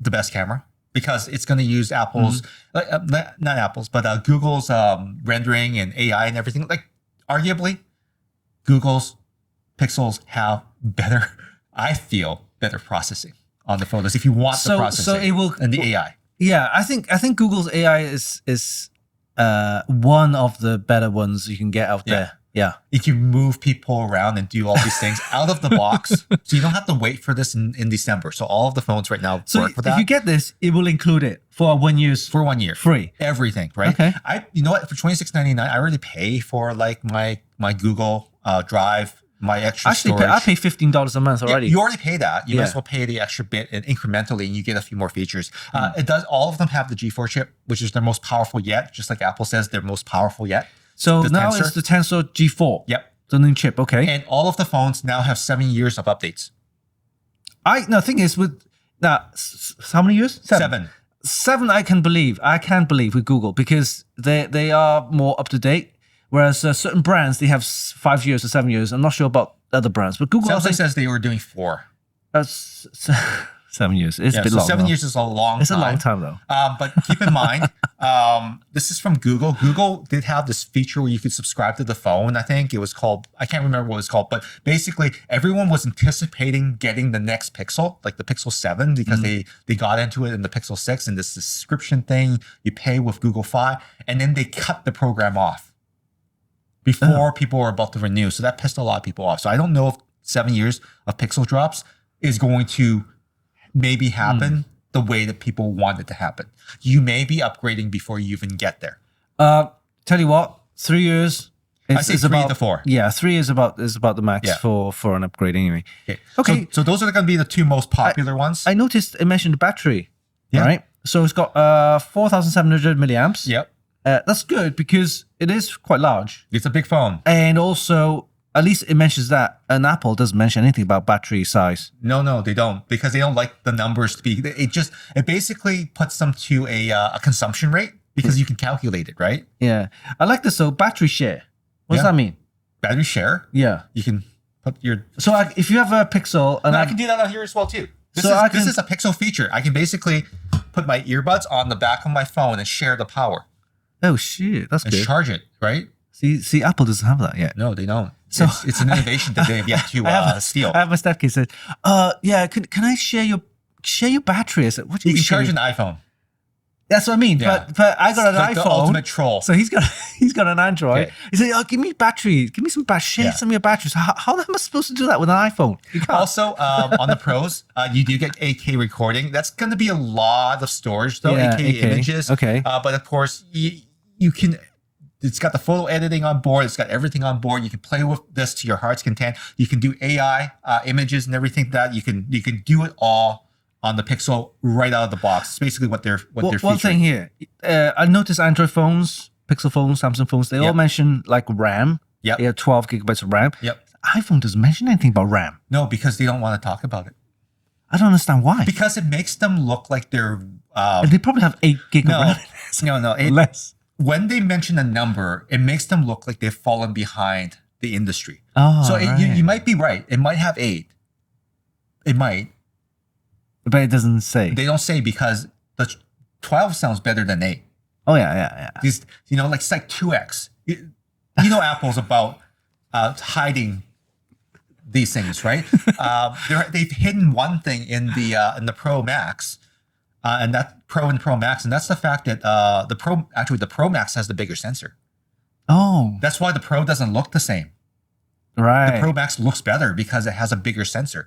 the best camera because it's going to use Apple's, not Apple's, but Google's rendering and AI and everything. Like arguably, Google's Pixels have better, I feel, better processing on the photos. If you want the processing and the AI. Yeah, I think Google's AI is one of the better ones you can get out there. Yeah. You can move people around and do all these things out of the box. So you don't have to wait for this in December. So all of the phones right now So work with if that. you get this, it will include it for 1 year. For 1 year. Free. Everything, right? Okay. You know what? For $26.99, I already pay for like my Google Drive, my extra storage. I pay $15 a month already. Yeah, you already pay that. You might Yeah. as well pay the extra bit and incrementally, and you get a few more features. It does. All of them have the G4 chip, which is their most powerful yet. Just like Apple says, they're most powerful yet. So The now Tensor. it's the Tensor G4. Yep. The new chip. Okay. And all of the phones now have 7 years of updates. The thing is with how many years? 7. 7 I can't believe with Google because they are more up to date. Whereas certain brands, they have 5 years or 7 years. I'm not sure about other brands, but Google Samsung says they were doing 4. 7 years. It's a bit so long. 7 though. years is a long It's time. a long time though. But keep in mind, this is from Google. Google did have this feature where you could subscribe to the phone. I think it was called, I can't remember what it was called, but basically everyone was anticipating getting the next Pixel, like the Pixel 7, because they got into it in the Pixel 6 and this subscription thing you pay with Google Fi, and then they cut the program off before people were about to renew. So that pissed a lot of people off. So I don't know if 7 years of Pixel drops is going to maybe happen the way that people want it to happen. You may be upgrading before you even get there. Tell you what, 3 years. I say 3 to 4. Yeah, 3 is about the max Yeah. for an upgrade anyway. Okay. So those are going to be the two most popular ones. I noticed it mentioned the battery, Yeah. right? So it's got 4,700 milliamps. Yep. That's good because it is quite large. It's a big phone. And also, at least it mentions that. And Apple doesn't mention anything about battery size. No, they don't, because they don't like the numbers to be. It basically puts them to a consumption rate because you can calculate it, right? Yeah. I like this. So battery share. What does Yeah. that mean? Battery share. Yeah. You can put your. So if you have a Pixel and I can do that on here as well too. This is a Pixel feature. I can basically put my earbuds on the back of my phone and share the power oh shit, that's and good. charge it, right? See, Apple doesn't have that yet. No, they don't. So- it's an innovation that they've yet to steal. I have my stepkid said, yeah, can I share your battery? I said, what do You you can share charge your-" an iPhone. That's what I mean. Yeah. But I got an Like iPhone. the ultimate troll. So he's got an Android. Okay. He said, give me battery. Give me some battery. Share Yeah. some of your batteries. How am I supposed to do that with an iPhone? You can't. Also, on the Pros, you do get 8K recording. That's going to be a lot of storage, though, Yeah, 8K 8K. images. Okay. But of course, you can. It's got the photo editing on board. It's got everything on board. You can play with this to your heart's content. You can do AI images and everything. That you can do it all on the Pixel right out of the box. It's basically what they're featuring. One thing here, I noticed Android phones, Pixel phones, Samsung phones, they all Yep. mention like RAM. Yep. They have 12 gigabytes of RAM. Yep. iPhone doesn't mention anything about RAM. No, because they don't want to talk about it. I don't understand why. Because it makes them look like they're They probably have 8 gig of no, RAM. no. Less. When they mention a number, it makes them look like they've fallen behind the industry. Oh, So right. you might be right. It might have 8. It might. But it doesn't say. They don't say because the 12 sounds better than 8. Oh, yeah. These, like it's like 2x. Apple's about hiding these things, right? They've hidden one thing in the Pro Max, and that Pro and Pro Max, and that's the fact that the Pro Max has the bigger sensor. Oh, That's why the Pro doesn't look the same. right. The Pro Max looks better because it has a bigger camera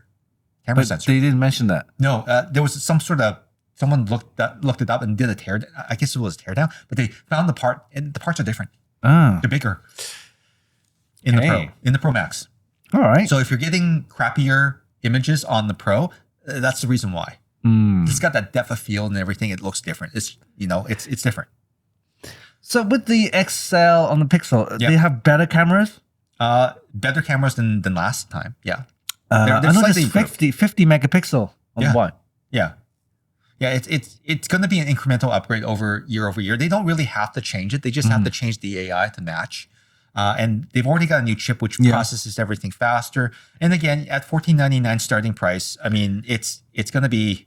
but sensor. they didn't mention that. No, there was some sort of someone looked it up and did a tear. I guess it was a teardown, but they found the part, and the parts are different. Ah, They're bigger in the Pro Max. all right. So if you're getting crappier images on the Pro, that's the reason why. It's got that depth of field and everything. It looks different. It's it's different. So with the XL on the Pixel, Yep. they have better cameras. Better cameras than last time. Yeah. I They're noticed slightly improved. 50 megapixel on Yeah. the one. Yeah. Yeah, it's going to be an incremental upgrade over year. They don't really have to change it. They just have to change the AI to match. And they've already got a new chip which processes everything faster. And again, at $14.99 starting price, I mean, it's going to be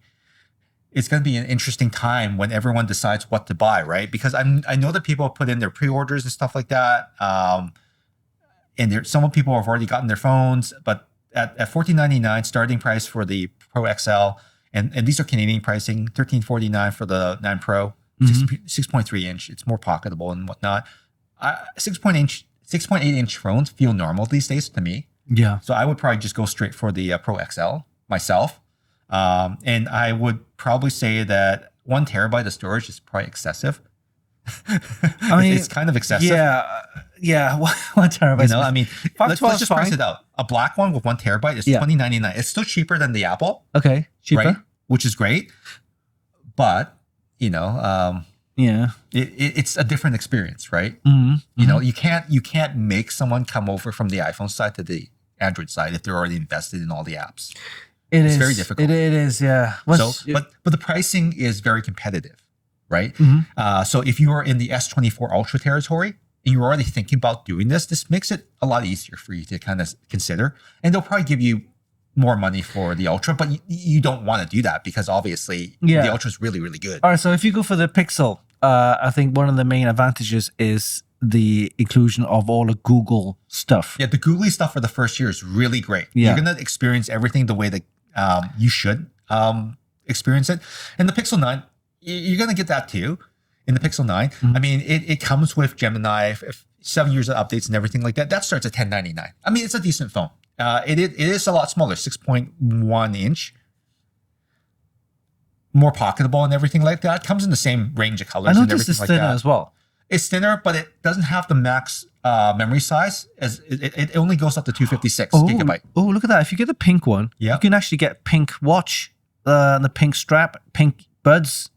an interesting time when everyone decides what to buy, right? Because I know that people put in their pre-orders and stuff like that. And some people have already gotten their phones, but at $14.99 starting price for the Pro XL, and these are Canadian pricing, $13.49 for the 9 Pro, 6.3 inch. It's more pocketable and whatnot. 6.3 6.8-inch phones feel normal these days to me. Yeah. So I would probably just go straight for the Pro XL myself. And I would probably say that 1 terabyte of storage is probably excessive. I mean, it's kind of excessive. Yeah. 1 terabyte. You know, I mean, let's just price it out. A black one with 1 terabyte is $20.99. It's still cheaper than the Apple. Okay, cheaper, right? Which is great. But you know, it's a different experience, right? You know, you can't make someone come over from the iPhone side to the Android side if they're already invested in all the apps. It's very difficult. It is, yeah. But the pricing is very competitive, right? So if you are in the S24 Ultra territory and you're already thinking about doing this makes it a lot easier for you to kind of consider. And they'll probably give you more money for the Ultra, but you don't want to do that because obviously the Ultra is really, really good. All right, so if you go for the Pixel, I think one of the main advantages is the inclusion of all the Google stuff. Yeah, the Googly stuff for the first year is really great. You're going to experience everything the way that you should experience it. And the Pixel 9, you're going to get that too in the Pixel 9. I mean, it comes with Gemini, 7 years of updates and everything like that. That starts at $10.99. I mean, it's a decent phone. It is a lot smaller, 6.1 inch. More pocketable and everything like that. Comes in the same range of colors. I noticed it's thinner as well. It's thinner, but it doesn't have the max memory size. As it only goes up to 256 gigabyte. Oh, look at that! If you get the pink one, you can actually get pink watch, the pink strap, pink buds.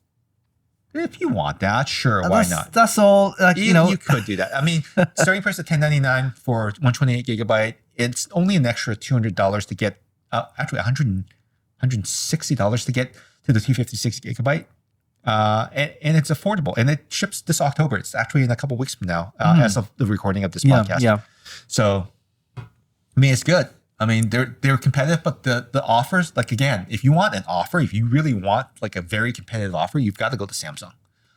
If you want that, sure, why not? That's all. Like, you could do that. I mean, starting price at $10.99 for 128 gigabyte. It's only an extra $200 to get. Actually, $160 to get to the 256 gigabyte. And it's affordable, and it ships this October. It's actually in a couple weeks from now, as of the recording of this podcast. Yeah. So, I mean, it's good. I mean, they're competitive, but the offers, like again, if you want an offer, if you really want like a very competitive offer, you've got to go to Samsung.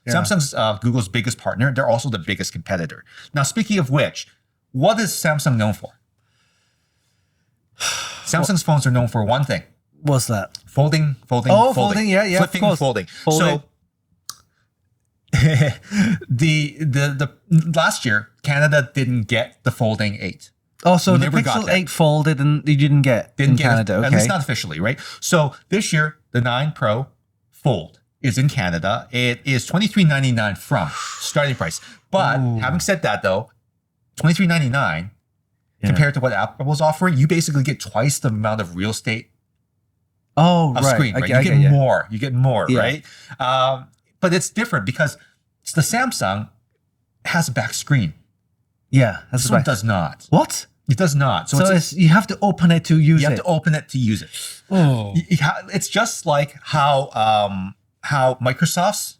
Yeah. Samsung's Google's biggest partner. They're also the biggest competitor. Now, speaking of which, what is Samsung known for? Samsung's phones are known for one thing. What's that? Folding. Yeah, flipping, and folding. So the last year, Canada didn't get the Folding 8. Oh, so the Pixel 8 folded and you didn't get in Canada. Okay. At least not officially, right? So this year, the 9 Pro Fold is in Canada. It is $23.99 from starting price. But having said that, though, $23.99 compared to what Apple was offering, you basically get twice the amount of real estate screen, right? You get more. You get more, right? But it's different because the Samsung has a back screen. Yeah, this one does not. What? It does not. So you have to open it to use it. You have to open it to use it. Oh. It's just like how Microsoft's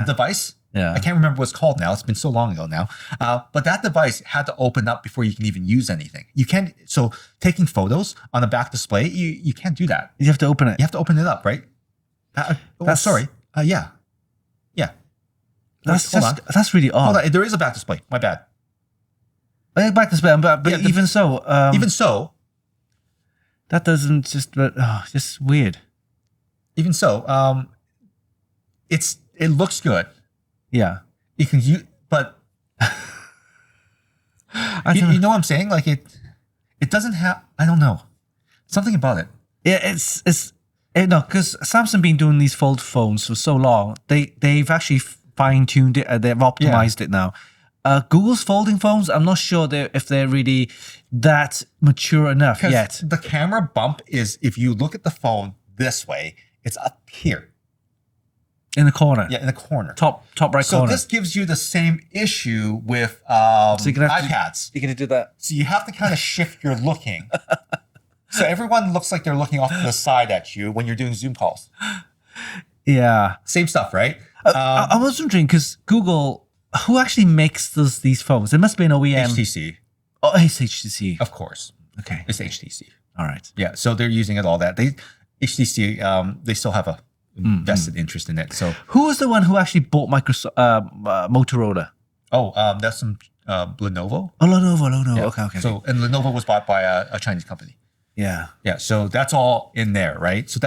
device. Yeah. I can't remember what it's called now. It's been so long ago now. But that device had to open up before you can even use anything. You can't. So taking photos on a back display, you can't do that. You have to open it. You have to open it up, right? Sorry. Yeah. That's really odd. Hold on. There is a back display. My bad. Back display, but even so, that doesn't just weird. Even so, it looks good. Yeah, you can use, but you know what I'm saying? Like it doesn't have. I don't know, something about it. Yeah, it's because Samsung been doing these fold phones for so long. They've actually fine-tuned it. They've optimized it now. Google's folding phones, I'm not sure if they're really that mature enough yet. The camera bump is, if you look at the phone this way, it's up here. In the corner. Yeah, in the corner. Top right corner. So this gives you the same issue with iPads. You're going to do that. So you have to kind of shift your looking. So everyone looks like they're looking off to the side at you when you're doing Zoom calls. Yeah. Same stuff, right? I was wondering, because Google... Who actually makes these phones? It must be an OEM. HTC. Oh, it's HTC. Of course. Okay. It's HTC. All right. Yeah, so they're using it all that. HTC, they still have a vested interest in it. So who was the one who actually bought Motorola? Oh, that's some Lenovo. Oh, Lenovo. Yeah. Okay. So, and Lenovo was bought by a Chinese company. Yeah. Yeah, so that's all in there, right? So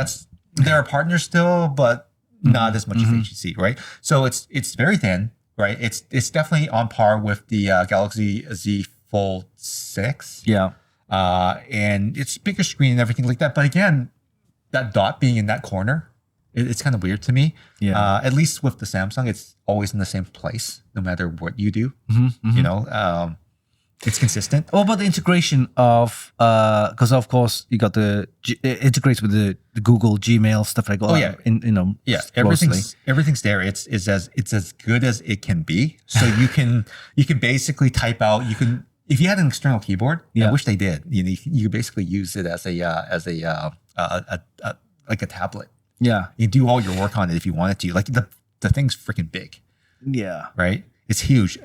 they're a partner still, but not as much as HTC, right? So it's very thin, right? It's definitely on par with the Galaxy Z Fold 6. Yeah. And it's bigger screen and everything like that. But again, that dot being in that corner, it's kind of weird to me. Yeah. At least with the Samsung, it's always in the same place, no matter what you do. You know, it's consistent. What about the integration of, because of course you got it integrates with the Google Gmail stuff like that. Oh yeah, yeah. Everything's there. It's as good as it can be. So you can basically type out. You can, if you had an external keyboard. Yeah. I wish they did. You basically use it as a like a tablet. Yeah. You do all your work on it if you wanted to. Like the thing's freaking big. Yeah. Right. It's huge.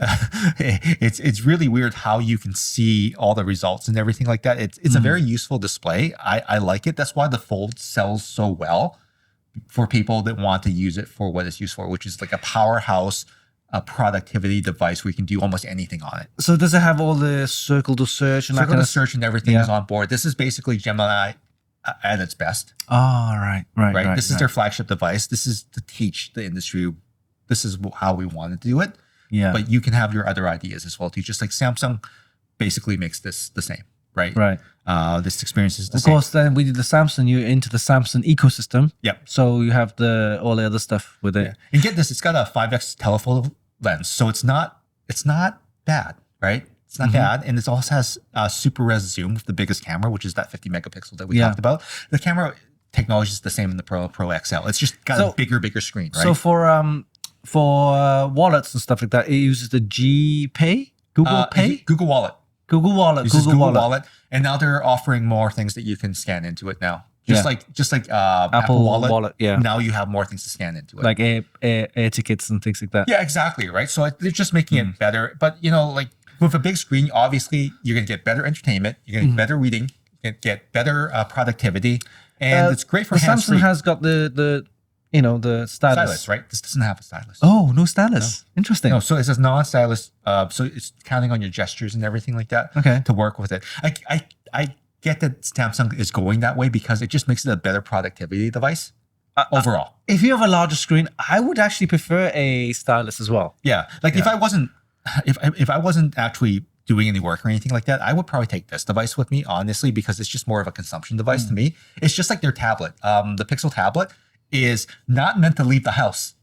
It's really weird how you can see all the results and everything like that. It's a very useful display. I like it. That's why the Fold sells so well for people that want to use it for what it's used for, which is like a powerhouse productivity device where you can do almost anything on it. So does it have all the circle to search and circle to search and everything is on board? This is basically Gemini at its best. Oh, right. This is their flagship device. This is to teach the industry. This is how we want to do it. Yeah. But you can have your other ideas as well too. Just like Samsung basically makes this the same, right? Right. This experience is the same. Of course, then we did the Samsung, you're into the Samsung ecosystem. Yep. So you have all the other stuff with it. Yeah. And get this, it's got a 5x telephoto lens. So it's not bad, right? It's not bad. And it also has super res zoom with the biggest camera, which is that 50 megapixel that we talked about. The camera technology is the same in the Pro XL. It's just got a bigger screen, right? So for wallets and stuff like that, it uses the GPay, Google Pay, Google Wallet. Google Wallet. Google Wallet. And now they're offering more things that you can scan into it now. Just like Apple Wallet. Yeah. Now you have more things to scan into it. Like air tickets and things like that. Yeah, exactly. Right. So they're just making it better. But like with a big screen, obviously you're going to get better entertainment. You're going to get better reading. You're going to get better productivity. And it's great for hands-free. Samsung has got the stylus. Right? This doesn't have a stylus. Oh, no stylus. No. Interesting. No, so it says non-stylus. So it's counting on your gestures and everything like that to work with it. I get that Samsung is going that way because it just makes it a better productivity device overall. If you have a larger screen, I would actually prefer a stylus as well. Yeah, like if I wasn't actually doing any work or anything like that, I would probably take this device with me, honestly, because it's just more of a consumption device to me. It's just like their tablet. The Pixel tablet is not meant to leave the house.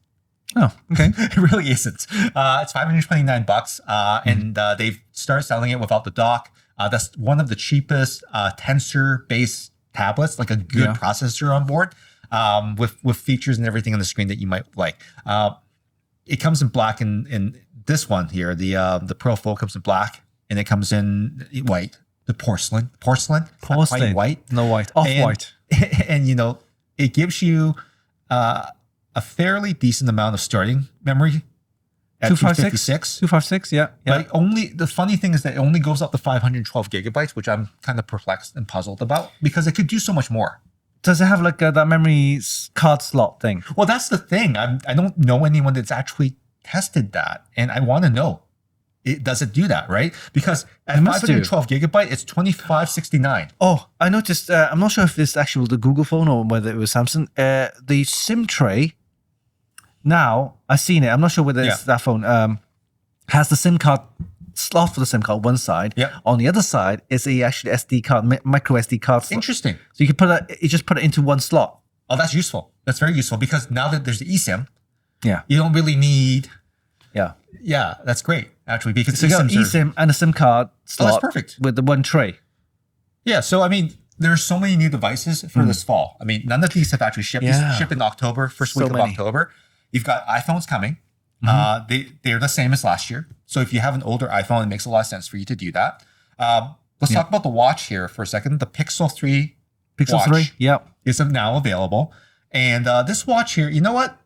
Oh, okay. It really isn't. It's $529, and they've started selling it without the dock. That's one of the cheapest tensor-based tablets, like a good processor on board, with features and everything on the screen that you might like. It comes in black in this one here. The Pro Fold comes in black, and it comes in white. The porcelain, not quite white, no white, off-white, and it gives you a fairly decent amount of starting memory at 256. 256, yeah. But the funny thing is that it only goes up to 512 gigabytes, which I'm kind of perplexed and puzzled about because it could do so much more. Does it have like that memory card slot thing? Well, that's the thing. I don't know anyone that's actually tested that, and I want to know. Does it do that, right? Because at 512 gigabyte, it's 2569. Oh, I noticed. I'm not sure if this actually was the Google phone or whether it was Samsung. The SIM tray. Now I've seen it. I'm not sure whether it's that phone. Has the SIM card slot for the SIM card one side. Yeah. On the other side is a actually SD card, micro SD card slot. Interesting. So you can just put it into one slot. Oh, that's useful. That's very useful because now that there's the eSIM, you don't really need. Yeah, that's great actually because so you got eSIM and a SIM card slot. That's perfect with the one tray. Yeah, so I mean, there's so many new devices for this fall. I mean, none of these have actually shipped. These ship in October, first week of October. You've got iPhones coming. They're the same as last year. So if you have an older iPhone, it makes a lot of sense for you to do that. Let's talk about the watch here for a second. The Pixel 3 watch is now available. And this watch here, you know what?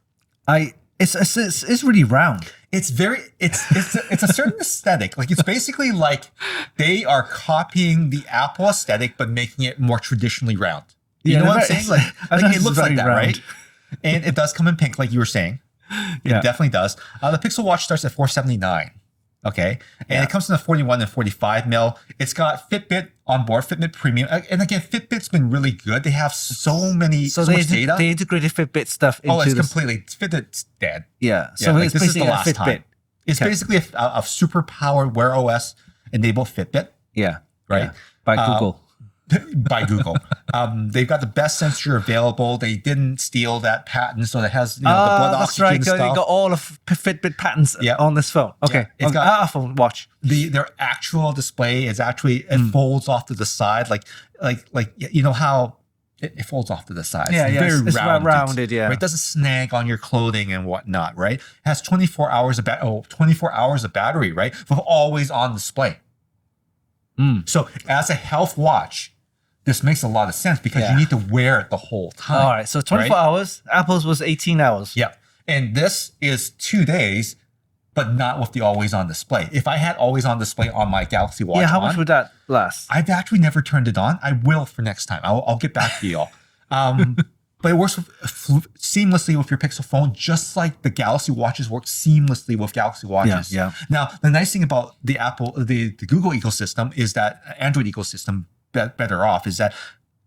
It's really round. It's a certain aesthetic. Like it's basically like they are copying the Apple aesthetic, but making it more traditionally round. You know what I'm saying? Like it looks like that, round. Right? And it does come in pink, like you were saying. It definitely does. The Pixel Watch starts at $479. Okay. And it comes in a 41 and 45 mil. It's got Fitbit on board, Fitbit Premium. And again, Fitbit's been really good. They have so much data. They integrated Fitbit stuff into it's completely, Fitbit's dead. Yeah. So it's this basically is the last Fitbit. time. It's basically a super powered Wear OS enabled Fitbit. Yeah. Right. Yeah. By Google. By Google. They've got the best sensor available. They didn't steal that patent, so it has the blood that's oxygen right. stuff. They got all of Fitbit patents on this phone. Okay, It's got Apple Watch. Their actual display is actually it folds off to the side, like you know how it folds off to the side. Yeah, it's very rounded. Yeah, right? It doesn't snag on your clothing and whatnot. Right? It has 24 hours of 24 hours of battery. Right? For always on display. So as a health watch, this makes a lot of sense because you need to wear it the whole time. All right, so 24 hours. Apple's was 18 hours. Yeah. And this is 2 days, but not with the always on display. If I had always on display on my Galaxy Watch how much would that last? I've actually never turned it on. I will for next time. I'll get back to y'all. But it works seamlessly with your Pixel phone, just like the Galaxy Watches work seamlessly with Galaxy Watches. Yeah. Now, the nice thing about the Google ecosystem is that Android ecosystem better off is that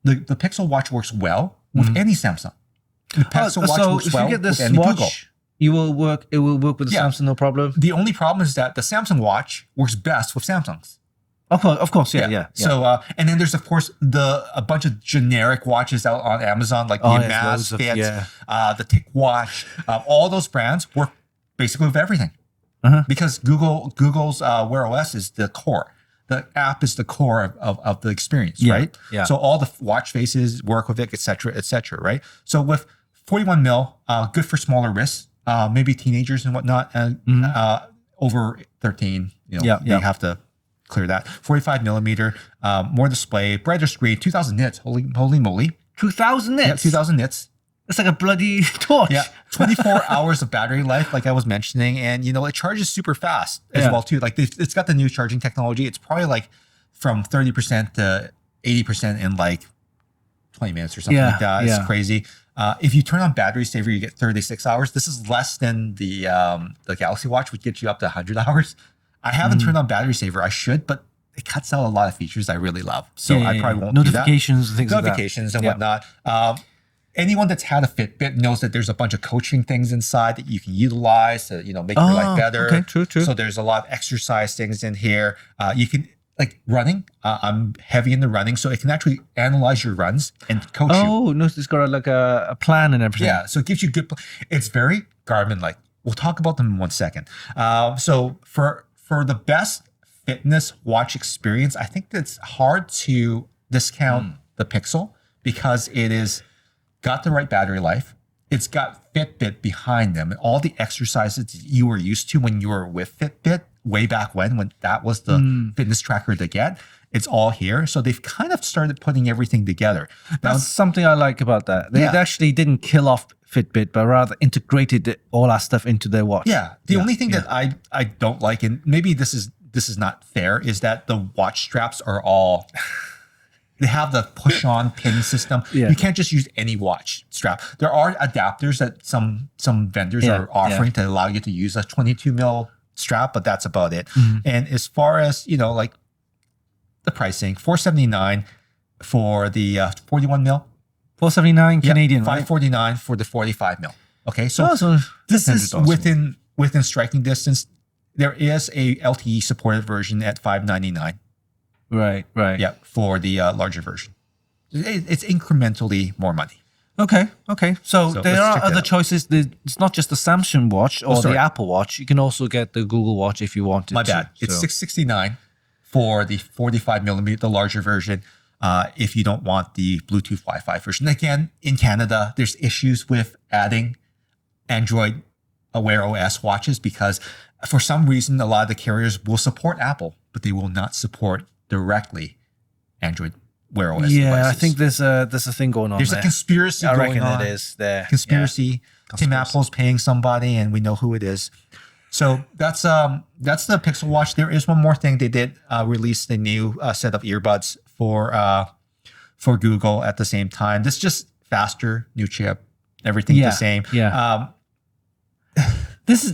the Pixel Watch works well with any Samsung. The Pixel Watch so works if well you get this with any watch, Google. it will work with the Samsung, no problem. The only problem is that the Samsung Watch works best with Samsungs. Of course, yeah. So, and then there's of course a bunch of generic watches out on Amazon, like the Amazfit, the TicWatch. All those brands work basically with everything because Google's Wear OS is the core. The app is the core of the experience, right? Yeah. So all the watch faces work with it, et cetera, right? So with 41 mil, good for smaller wrists, maybe teenagers and whatnot, and over 13, they have to clear that. 45 millimeter, more display, brighter screen, 2000 nits. Holy moly. 2000 nits? Yeah, 2000 nits. It's like a bloody torch. Yeah, 24 hours of battery life, like I was mentioning. And, it charges super fast as well, too. Like, it's got the new charging technology. It's probably like from 30% to 80% in like 20 minutes or something like that. It's crazy. If you turn on battery saver, you get 36 hours. This is less than the Galaxy Watch, which gets you up to 100 hours. I haven't turned on battery saver. I should, but it cuts out a lot of features I really love. So I probably won't notifications do and things notifications and whatnot. Anyone that's had a Fitbit knows that there's a bunch of coaching things inside that you can utilize to make your life better. Okay, true. So there's a lot of exercise things in here. You can like running. I'm heavy into running, so it can actually analyze your runs and coach you. Oh, no, it's got like a plan and everything. Yeah, so it gives you good. It's very Garmin-like. We'll talk about them in 1 second. So for the best fitness watch experience, I think it's hard to discount the Pixel because it is got the right battery life. It's got Fitbit behind them. And all the exercises you were used to when you were with Fitbit way back when that was the fitness tracker to get, it's all here. So they've kind of started putting everything together. That's something I like about that. They actually didn't kill off Fitbit, but rather integrated all that stuff into their watch. Yeah. The only thing that I don't like, and maybe this is not fair, is that the watch straps are all... They have the push-on pin system. You can't just use any watch strap. There are adapters that some vendors are offering to allow you to use a 22 mil strap, but that's about it. And as far as, like the pricing, $479 for the 41 mil. $479 Canadian, right? $549 for the 45 mil. Okay, so this is within striking distance. There is a LTE supported version at $599. Right. Yeah, for the larger version. It's incrementally more money. Okay. So there are other choices. It's not just the Samsung Watch or the Apple Watch. You can also get the Google Watch if you wanted to. My bad. It's $669 for the 45 millimeter, the larger version. If you don't want the Bluetooth Wi-Fi version. Again, in Canada, there's issues with adding Android Wear OS watches because for some reason, a lot of the carriers will support Apple, but they will not support directly Android Wear OS devices. I think there's a thing going on. There's a conspiracy going on. I reckon it is there. Conspiracy. Tim Apple's paying somebody, and we know who it is. So that's the Pixel Watch. There is one more thing. They did release the new set of earbuds for Google at the same time. This is just faster, new chip, everything the same. These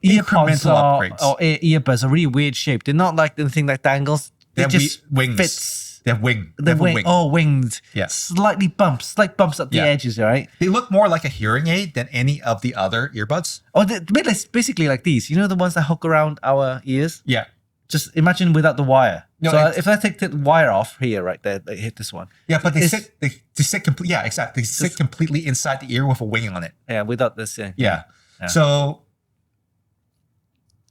AirPods earbuds are really weird shape. They're not like the thing that dangles. They just wings. fits They have wing. The wing. Oh, winged. Yeah. Slight bumps at the edges, right? They look more like a hearing aid than any of the other earbuds. Oh, they're basically like these. You know the ones that hook around our ears? Yeah. Just imagine without the wire. No, so if I take the wire off here, right there, they hit this one. Yeah, but they sit completely. Yeah, exactly. They sit completely inside the ear with a wing on it. Yeah, without this. Yeah. So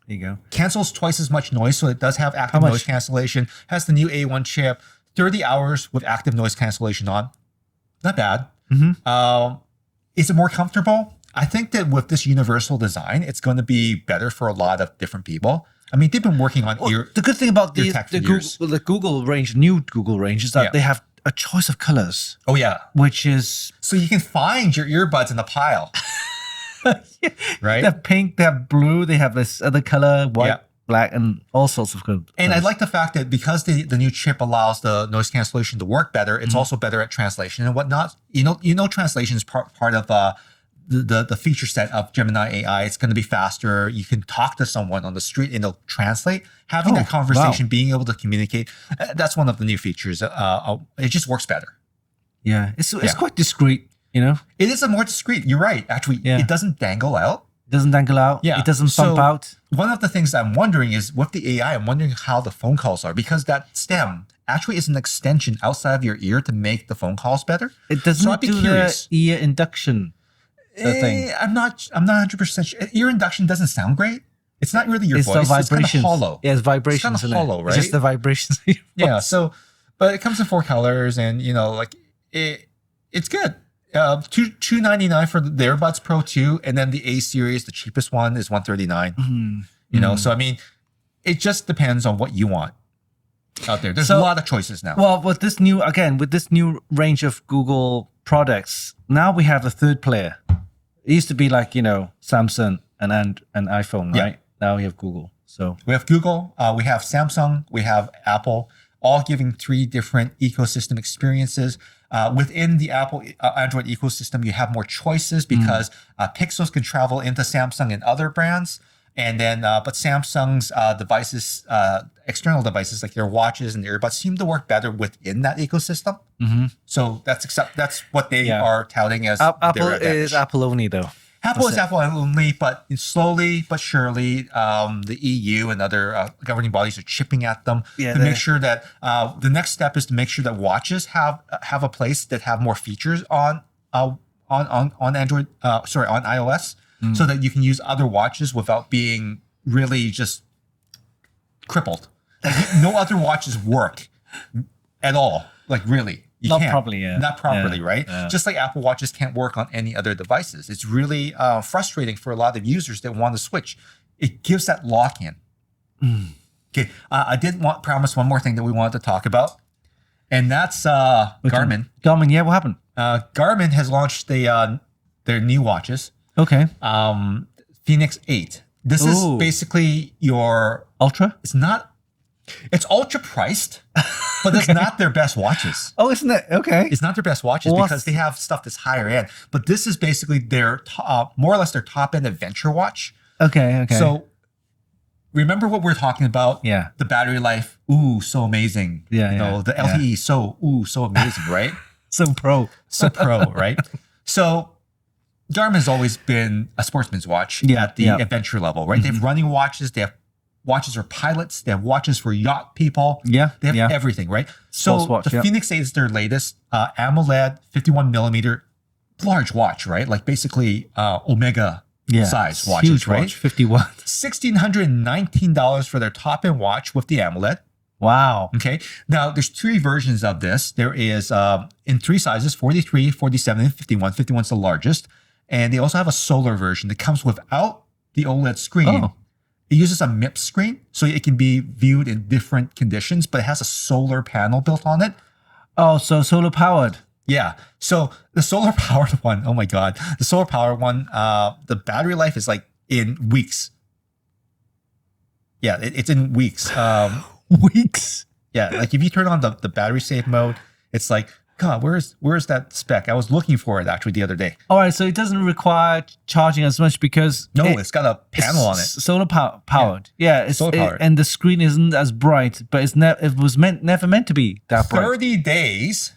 there you go. Cancels twice as much noise, so it does have active noise cancellation. Has the new A1 chip. 30 hours with active noise cancellation on. Not bad. Is it more comfortable? I think that with this universal design, it's going to be better for a lot of different people. I mean, they've been working on the good thing about the Google range, new Google range, is that they have a choice of colors. Oh, yeah. Which is... So you can find your earbuds in a pile. Right? They have pink, they have blue, they have this other color, white, black, and all sorts of colors. And I like the fact that because the new chip allows the noise cancellation to work better, it's also better at translation and whatnot. You know, translation is part of the feature set of Gemini AI. It's going to be faster. You can talk to someone on the street and it'll translate. Having that conversation, being able to communicate, that's one of the new features. It just works better. Yeah, it's quite discreet, you know? It is a more discreet. You're right. Actually, it doesn't dangle out. It doesn't dangle out. Yeah. It doesn't bump out. One of the things I'm wondering is with the AI, I'm wondering how the phone calls are, because that stem actually is an extension outside of your ear to make the phone calls better. It doesn't do the ear induction thing. I'm not 100% sure. Ear induction doesn't sound great. It's not really your voice. It's kind of hollow. Yeah, it's vibrations. It's kind of hollow, right? It's just the vibrations. Yeah. So, but it comes in 4 colors, and it's good. $299 for the AirPods Pro 2, and then the A series, the cheapest one, is $139. You know, so I mean, it just depends on what you want out there. There's a lot of choices now. Well, with this new range of Google products, now we have a third player. It used to be like Samsung and iPhone, right? Now we have Google. So we have Google, we have Samsung, we have Apple, all giving 3 different ecosystem experiences. Within the Apple Android ecosystem, you have more choices because Pixels can travel into Samsung and other brands. And then, but Samsung's devices, external devices like their watches and their earbuds seem to work better within that ecosystem. So that's what they are touting as Apple their advantage. is Apple only, though. Apple is Apple only, but slowly but surely, the EU and other governing bodies are chipping at them to make sure that the next step is to make sure that watches have a place that have more features on Android, on iOS, so that you can use other watches without being really just crippled. Like, no other watches work at all. Like really. Not properly, Not properly, right? Yeah. Just like Apple Watches can't work on any other devices. It's really frustrating for a lot of users that want to switch. It gives that lock-in. Okay, I did promise one more thing that we wanted to talk about, and that's Garmin. Garmin, yeah, what happened? Garmin has launched their new watches. Okay. Fenix 8. This is basically your... Ultra? It's ultra priced, but it's not their best watches. Oh, isn't it? Okay. It's not their best watches because they have stuff that's higher end. But this is basically their more or less their top end adventure watch. Okay. So remember what we're talking about? Yeah. The battery life, so amazing. Yeah. The LTE, so amazing, right? So pro, right? So Garmin has always been a sportsman's watch at the adventure level, right? They have running watches. They have watches for pilots. They have watches for yacht people. Yeah. They have everything, right? So the Fenix 8 is their latest AMOLED 51 millimeter large watch, right? Like basically Omega size watches, huge right? Watch, 51. $1,619 for their top end watch with the AMOLED. Wow. Okay. Now there's 3 versions of this. There is in 3 sizes, 43, 47, and 51. 51 is the largest. And they also have a solar version that comes without the OLED screen. It uses a MIPS screen, so it can be viewed in different conditions, but it has a solar panel built on it. Oh, so solar powered. Yeah. So the solar powered one, oh my God. The solar powered one, the battery life is like in weeks. Yeah, it's in weeks. Weeks? Yeah, like if you turn on the battery save mode, it's like God, where's that spec? I was looking for it actually the other day. All right, so it doesn't require charging as much because it's got a panel on it. Solar powered. Yeah, it's solar powered. And the screen isn't as bright, but it was never meant to be that bright. 30 days,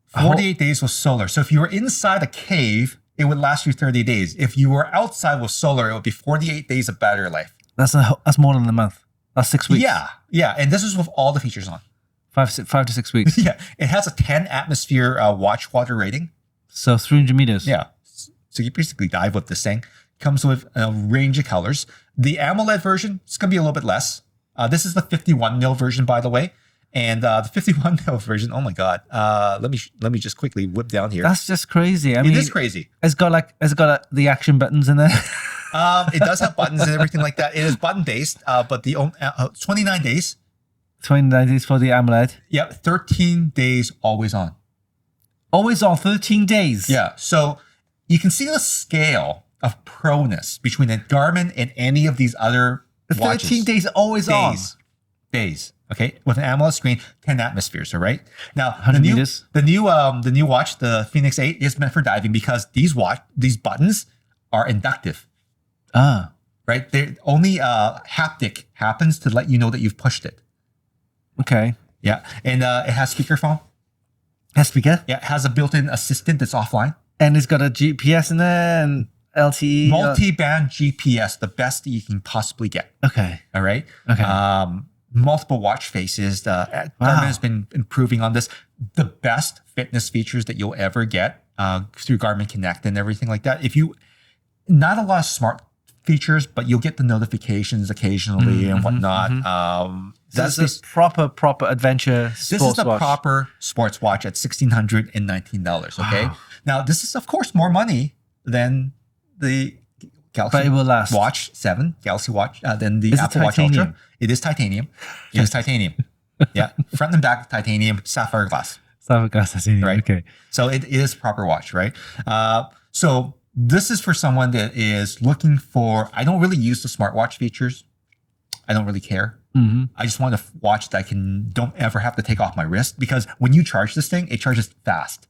48 days with solar. So if you were inside a cave, it would last you 30 days. If you were outside with solar, it would be 48 days of battery life. That's more than a month. That's 6 weeks. Yeah, and this is with all the features on. 5 to 6 weeks. Yeah, it has a 10 atmosphere watch water rating. So 300 meters. Yeah, so you basically dive with this thing. Comes with a range of colors. The AMOLED version is going to be a little bit less. This is the 51 mil version, by the way. And the 51 mil version, oh my God. Let me just quickly whip down here. That's just crazy. I mean, it is crazy. It's got the action buttons in there. It does have buttons and everything like that. It is button based, but the 29 days. 29 days for the AMOLED. Yep, 13 days always on. Always on, 13 days. Yeah, so you can see the scale of proness between a Garmin and any of these other watches. 13 days always on. Days. Okay, with an AMOLED screen, 10 atmospheres. All right. Now, 100 meters. The new watch, the Fenix E, is meant for diving because these buttons are inductive. Right. They only haptic happens to let you know that you've pushed it. Okay. Yeah, and it has speakerphone. Has speaker? Yeah, it has a built-in assistant that's offline. And it's got a GPS in there and LTE. Multi-band GPS, the best that you can possibly get. Okay. All right. Okay. Multiple watch faces. Garmin has been improving on this. The best fitness features that you'll ever get through Garmin Connect and everything like that. Not a lot of smart features, but you'll get the notifications occasionally and whatnot. This is proper adventure sports watch. This is the proper sports watch at $1,619. Okay. Wow. Now, this is, of course, more money than the But it will last. Watch 7, Galaxy Watch, than the Apple Watch Ultra. It is titanium. It is titanium. Yeah. Front and back titanium, sapphire glass. Sapphire glass titanium. Right. Okay. So it is a proper watch, right? So this is for someone that is looking for, I don't really use the smartwatch features. I don't really care. I just want a watch that I don't ever have to take off my wrist, because when you charge this thing, it charges fast.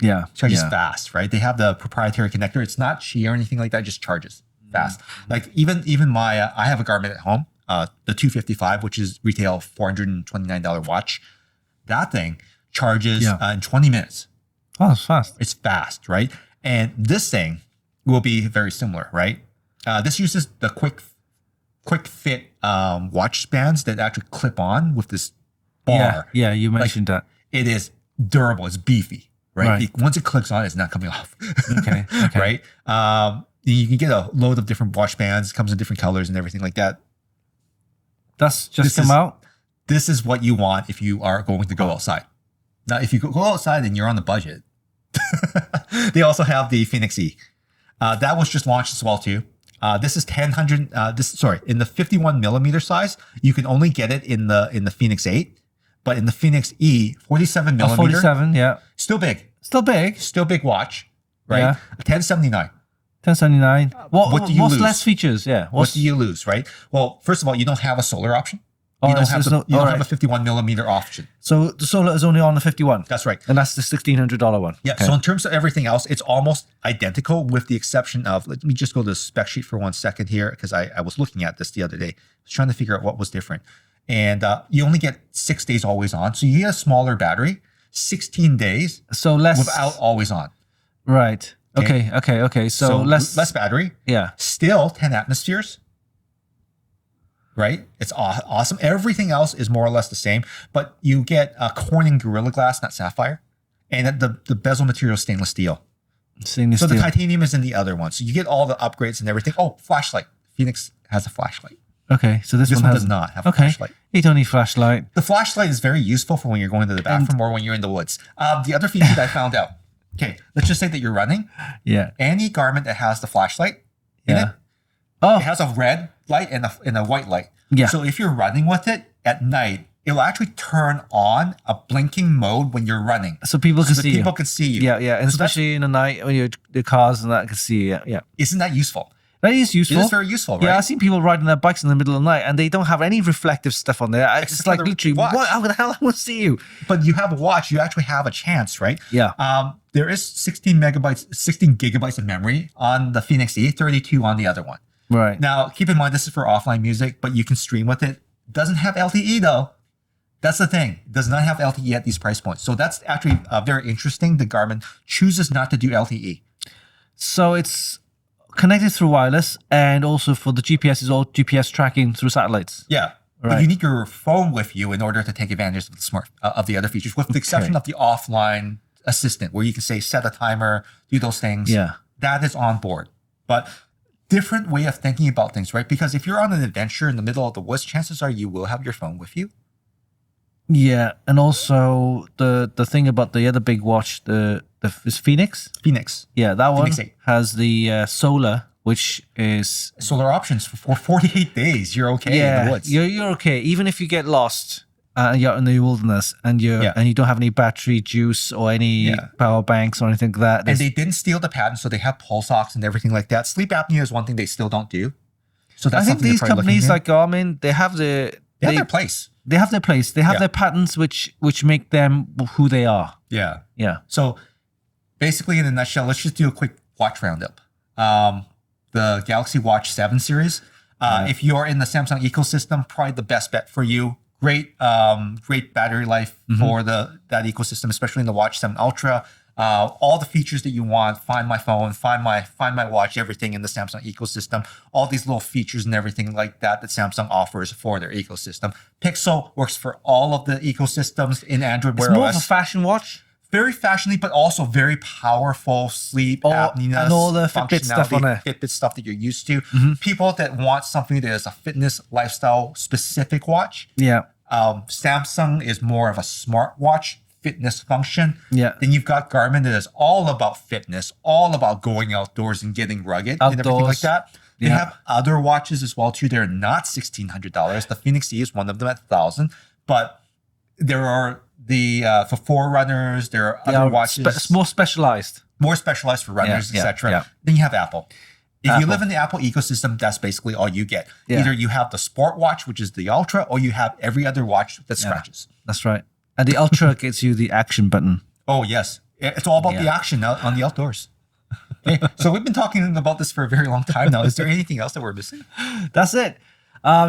Yeah. It charges fast, right? They have the proprietary connector. It's not Qi or anything like that. It just charges fast. Like even my, I have a Garmin at home, the 255, which is retail $429 watch. That thing charges in 20 minutes. Oh, it's fast. It's fast, right? And this thing will be very similar, right? This uses the quick fit watch bands that actually clip on with this bar. Yeah, you mentioned that. It is durable. It's beefy, right? Once it clicks on, it's not coming off. Okay. Right? You can get a load of different watch bands. It comes in different colors and everything like that. That's just come out? This is what you want if you are going to go outside. Now, if you go outside and you're on the budget, they also have the Fenix E. That was just launched as well too. This is in the 51 millimeter size. You can only get it in the Fenix 8, but in the Fenix E, 47 millimeter. 47, yeah. Still big. Still big watch, right? Yeah. 1079. 1079. What do you lose? Less features? Yeah. What do you lose, right? Well, first of all, you don't have a solar option. You don't have a 51 millimeter option. So the solar is only on the 51. That's right. And that's the $1,600 one. Yeah. Okay. So in terms of everything else, it's almost identical with the exception of, let me just go to the spec sheet for 1 second here, because I was looking at this the other day. I was trying to figure out what was different. And you only get 6 days always on. So you get a smaller battery, 16 days so less without always on. Right. Okay. So less battery. Yeah. Still 10 atmospheres. Right? It's awesome. Everything else is more or less the same, but you get a Corning Gorilla Glass, not sapphire, and the bezel material is stainless steel. The titanium is in the other one. So you get all the upgrades and everything. Oh, flashlight. Fenix has a flashlight. Okay, so this one does not have a flashlight. You don't need flashlight. The flashlight is very useful for when you're going to the bathroom or when you're in the woods. The other feature that I found out. Okay, let's just say that you're running. Yeah. Any Garmin that has the flashlight in it, it has a red light and a white light. Yeah. So if you're running with it at night, it'll actually turn on a blinking mode when you're running. So people can see you. People can see you. Yeah. And especially in the night when the cars and that can see you. Yeah. Isn't that useful? That is useful. It is very useful, right? Yeah, I've seen people riding their bikes in the middle of the night and they don't have any reflective stuff on there. It's Except like for the literally, watch. what? How the hell I want to see you? But you have a watch, you actually have a chance, right? Yeah. There is 16 gigabytes of memory on the Fenix E, 32 on the other one. Right. Now, keep in mind, this is for offline music, but you can stream with it. Doesn't have LTE though. That's the thing. It does not have LTE at these price points. So that's actually very interesting. The Garmin chooses not to do LTE. So it's connected through wireless, and also for the GPS is all GPS tracking through satellites. Yeah. Right. But you need your phone with you in order to take advantage of the of the other features, with the exception of the offline assistant, where you can say set a timer, do those things. Yeah. That is on board. But different way of thinking about things, right? Because if you're on an adventure in the middle of the woods, chances are you will have your phone with you. Yeah, and also the thing about the other big watch, the is Fenix. Fenix. Yeah, that one Fenix 8. has the solar, which is Solar options for 48 days. You're okay in the woods. You're okay. Even if you get lost, you're out in the wilderness and you don't have any battery juice or any power banks or anything like that. And they didn't steal the patent, so they have pulse ox and everything like that. Sleep apnea is one thing they still don't do. So that's I think these companies like Garmin, they have their place. They have their place. They have their patents, which make them who they are. Yeah. Yeah. So basically, in a nutshell, let's just do a quick watch roundup. The Galaxy Watch 7 series. If you're in the Samsung ecosystem, probably the best bet for you. Great battery life for that ecosystem, especially in the Watch 7 Ultra. All the features that you want, find my phone, find my watch, everything in the Samsung ecosystem, all these little features and everything like that Samsung offers for their ecosystem. Pixel works for all of the ecosystems in Android Wear OS. It's more of a fashion watch. Very fashionable, but also very powerful sleep apnea and all the Fitbit stuff on it. Fitbit stuff that you're used to. People that want something that is a fitness lifestyle specific watch. Yeah. Samsung is more of a smartwatch fitness function. Yeah. Then you've got Garmin that is all about fitness, all about going outdoors and getting rugged and everything like that. They have other watches as well too. They're not $1,600. The Fenix E is one of them at $1,000. But there are for forerunners, there are other watches. More specialized. More specialized for runners, etc. Then you have Apple. If you live in the Apple ecosystem, that's basically all you get. Either you have the Sport Watch, which is the Ultra, or you have every other watch that scratches. That's right. And the Ultra gets you the action button. Oh, yes. It's all about the action out on the outdoors. Okay. So we've been talking about this for a very long time now. Is there anything else that we're missing? That's it.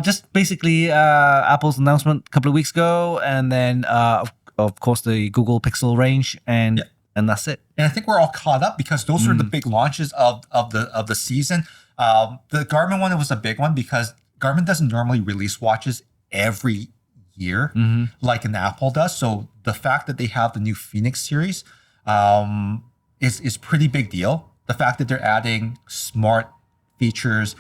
Just basically Apple's announcement a couple of weeks ago, and then of course the Google Pixel range, and that's it. And I think we're all caught up because those were the big launches of the season. The Garmin one was a big one because Garmin doesn't normally release watches every year like an Apple does. So the fact that they have the new Fenix series is pretty big deal. The fact that they're adding smart features,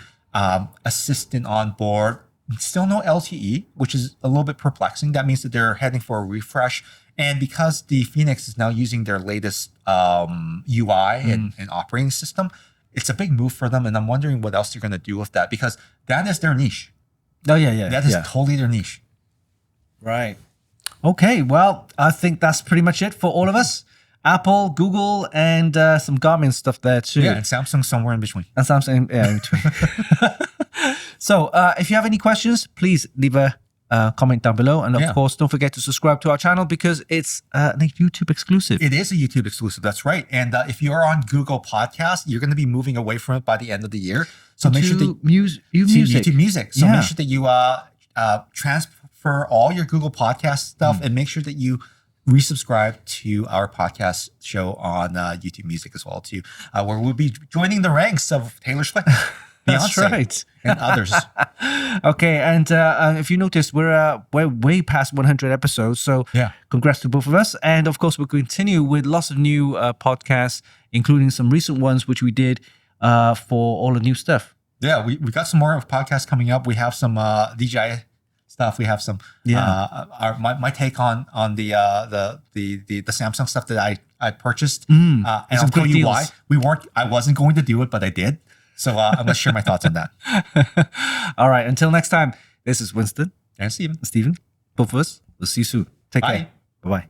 assistant on board, still no LTE, which is a little bit perplexing. That means that they're heading for a refresh. And because the Fenix is now using their latest UI and operating system, it's a big move for them. And I'm wondering what else they're going to do with that, because that is their niche. Oh, yeah. That is totally their niche. Right. Okay, well, I think that's pretty much it for all of us. Apple, Google, and some Garmin stuff there too. Yeah, and Samsung somewhere in between. And Samsung, in between. So if you have any questions, please leave a comment down below. And of course, don't forget to subscribe to our channel because it's a YouTube exclusive. It is a YouTube exclusive, that's right. And if you're on Google Podcasts, you're going to be moving away from it by the end of the year. So make sure that YouTube Music. So make sure that you transfer all your Google Podcast stuff and make sure that you resubscribe to our podcast show on YouTube Music as well too, where we'll be joining the ranks of Taylor Swift, That's right, and others. Okay, and if you notice, we're way past 100 episodes, so congrats to both of us. And of course, we'll continue with lots of new podcasts, including some recent ones which we did for all the new stuff. Yeah, we got some more podcasts coming up. We have some DJI stuff. We have some my take on the Samsung stuff that I purchased, and I'll tell you why. I wasn't going to do it, but I did. So I'm going to share my thoughts on that. All right. Until next time, this is Winston and Steven. Both of us. We'll see you soon. Take care. Bye-bye.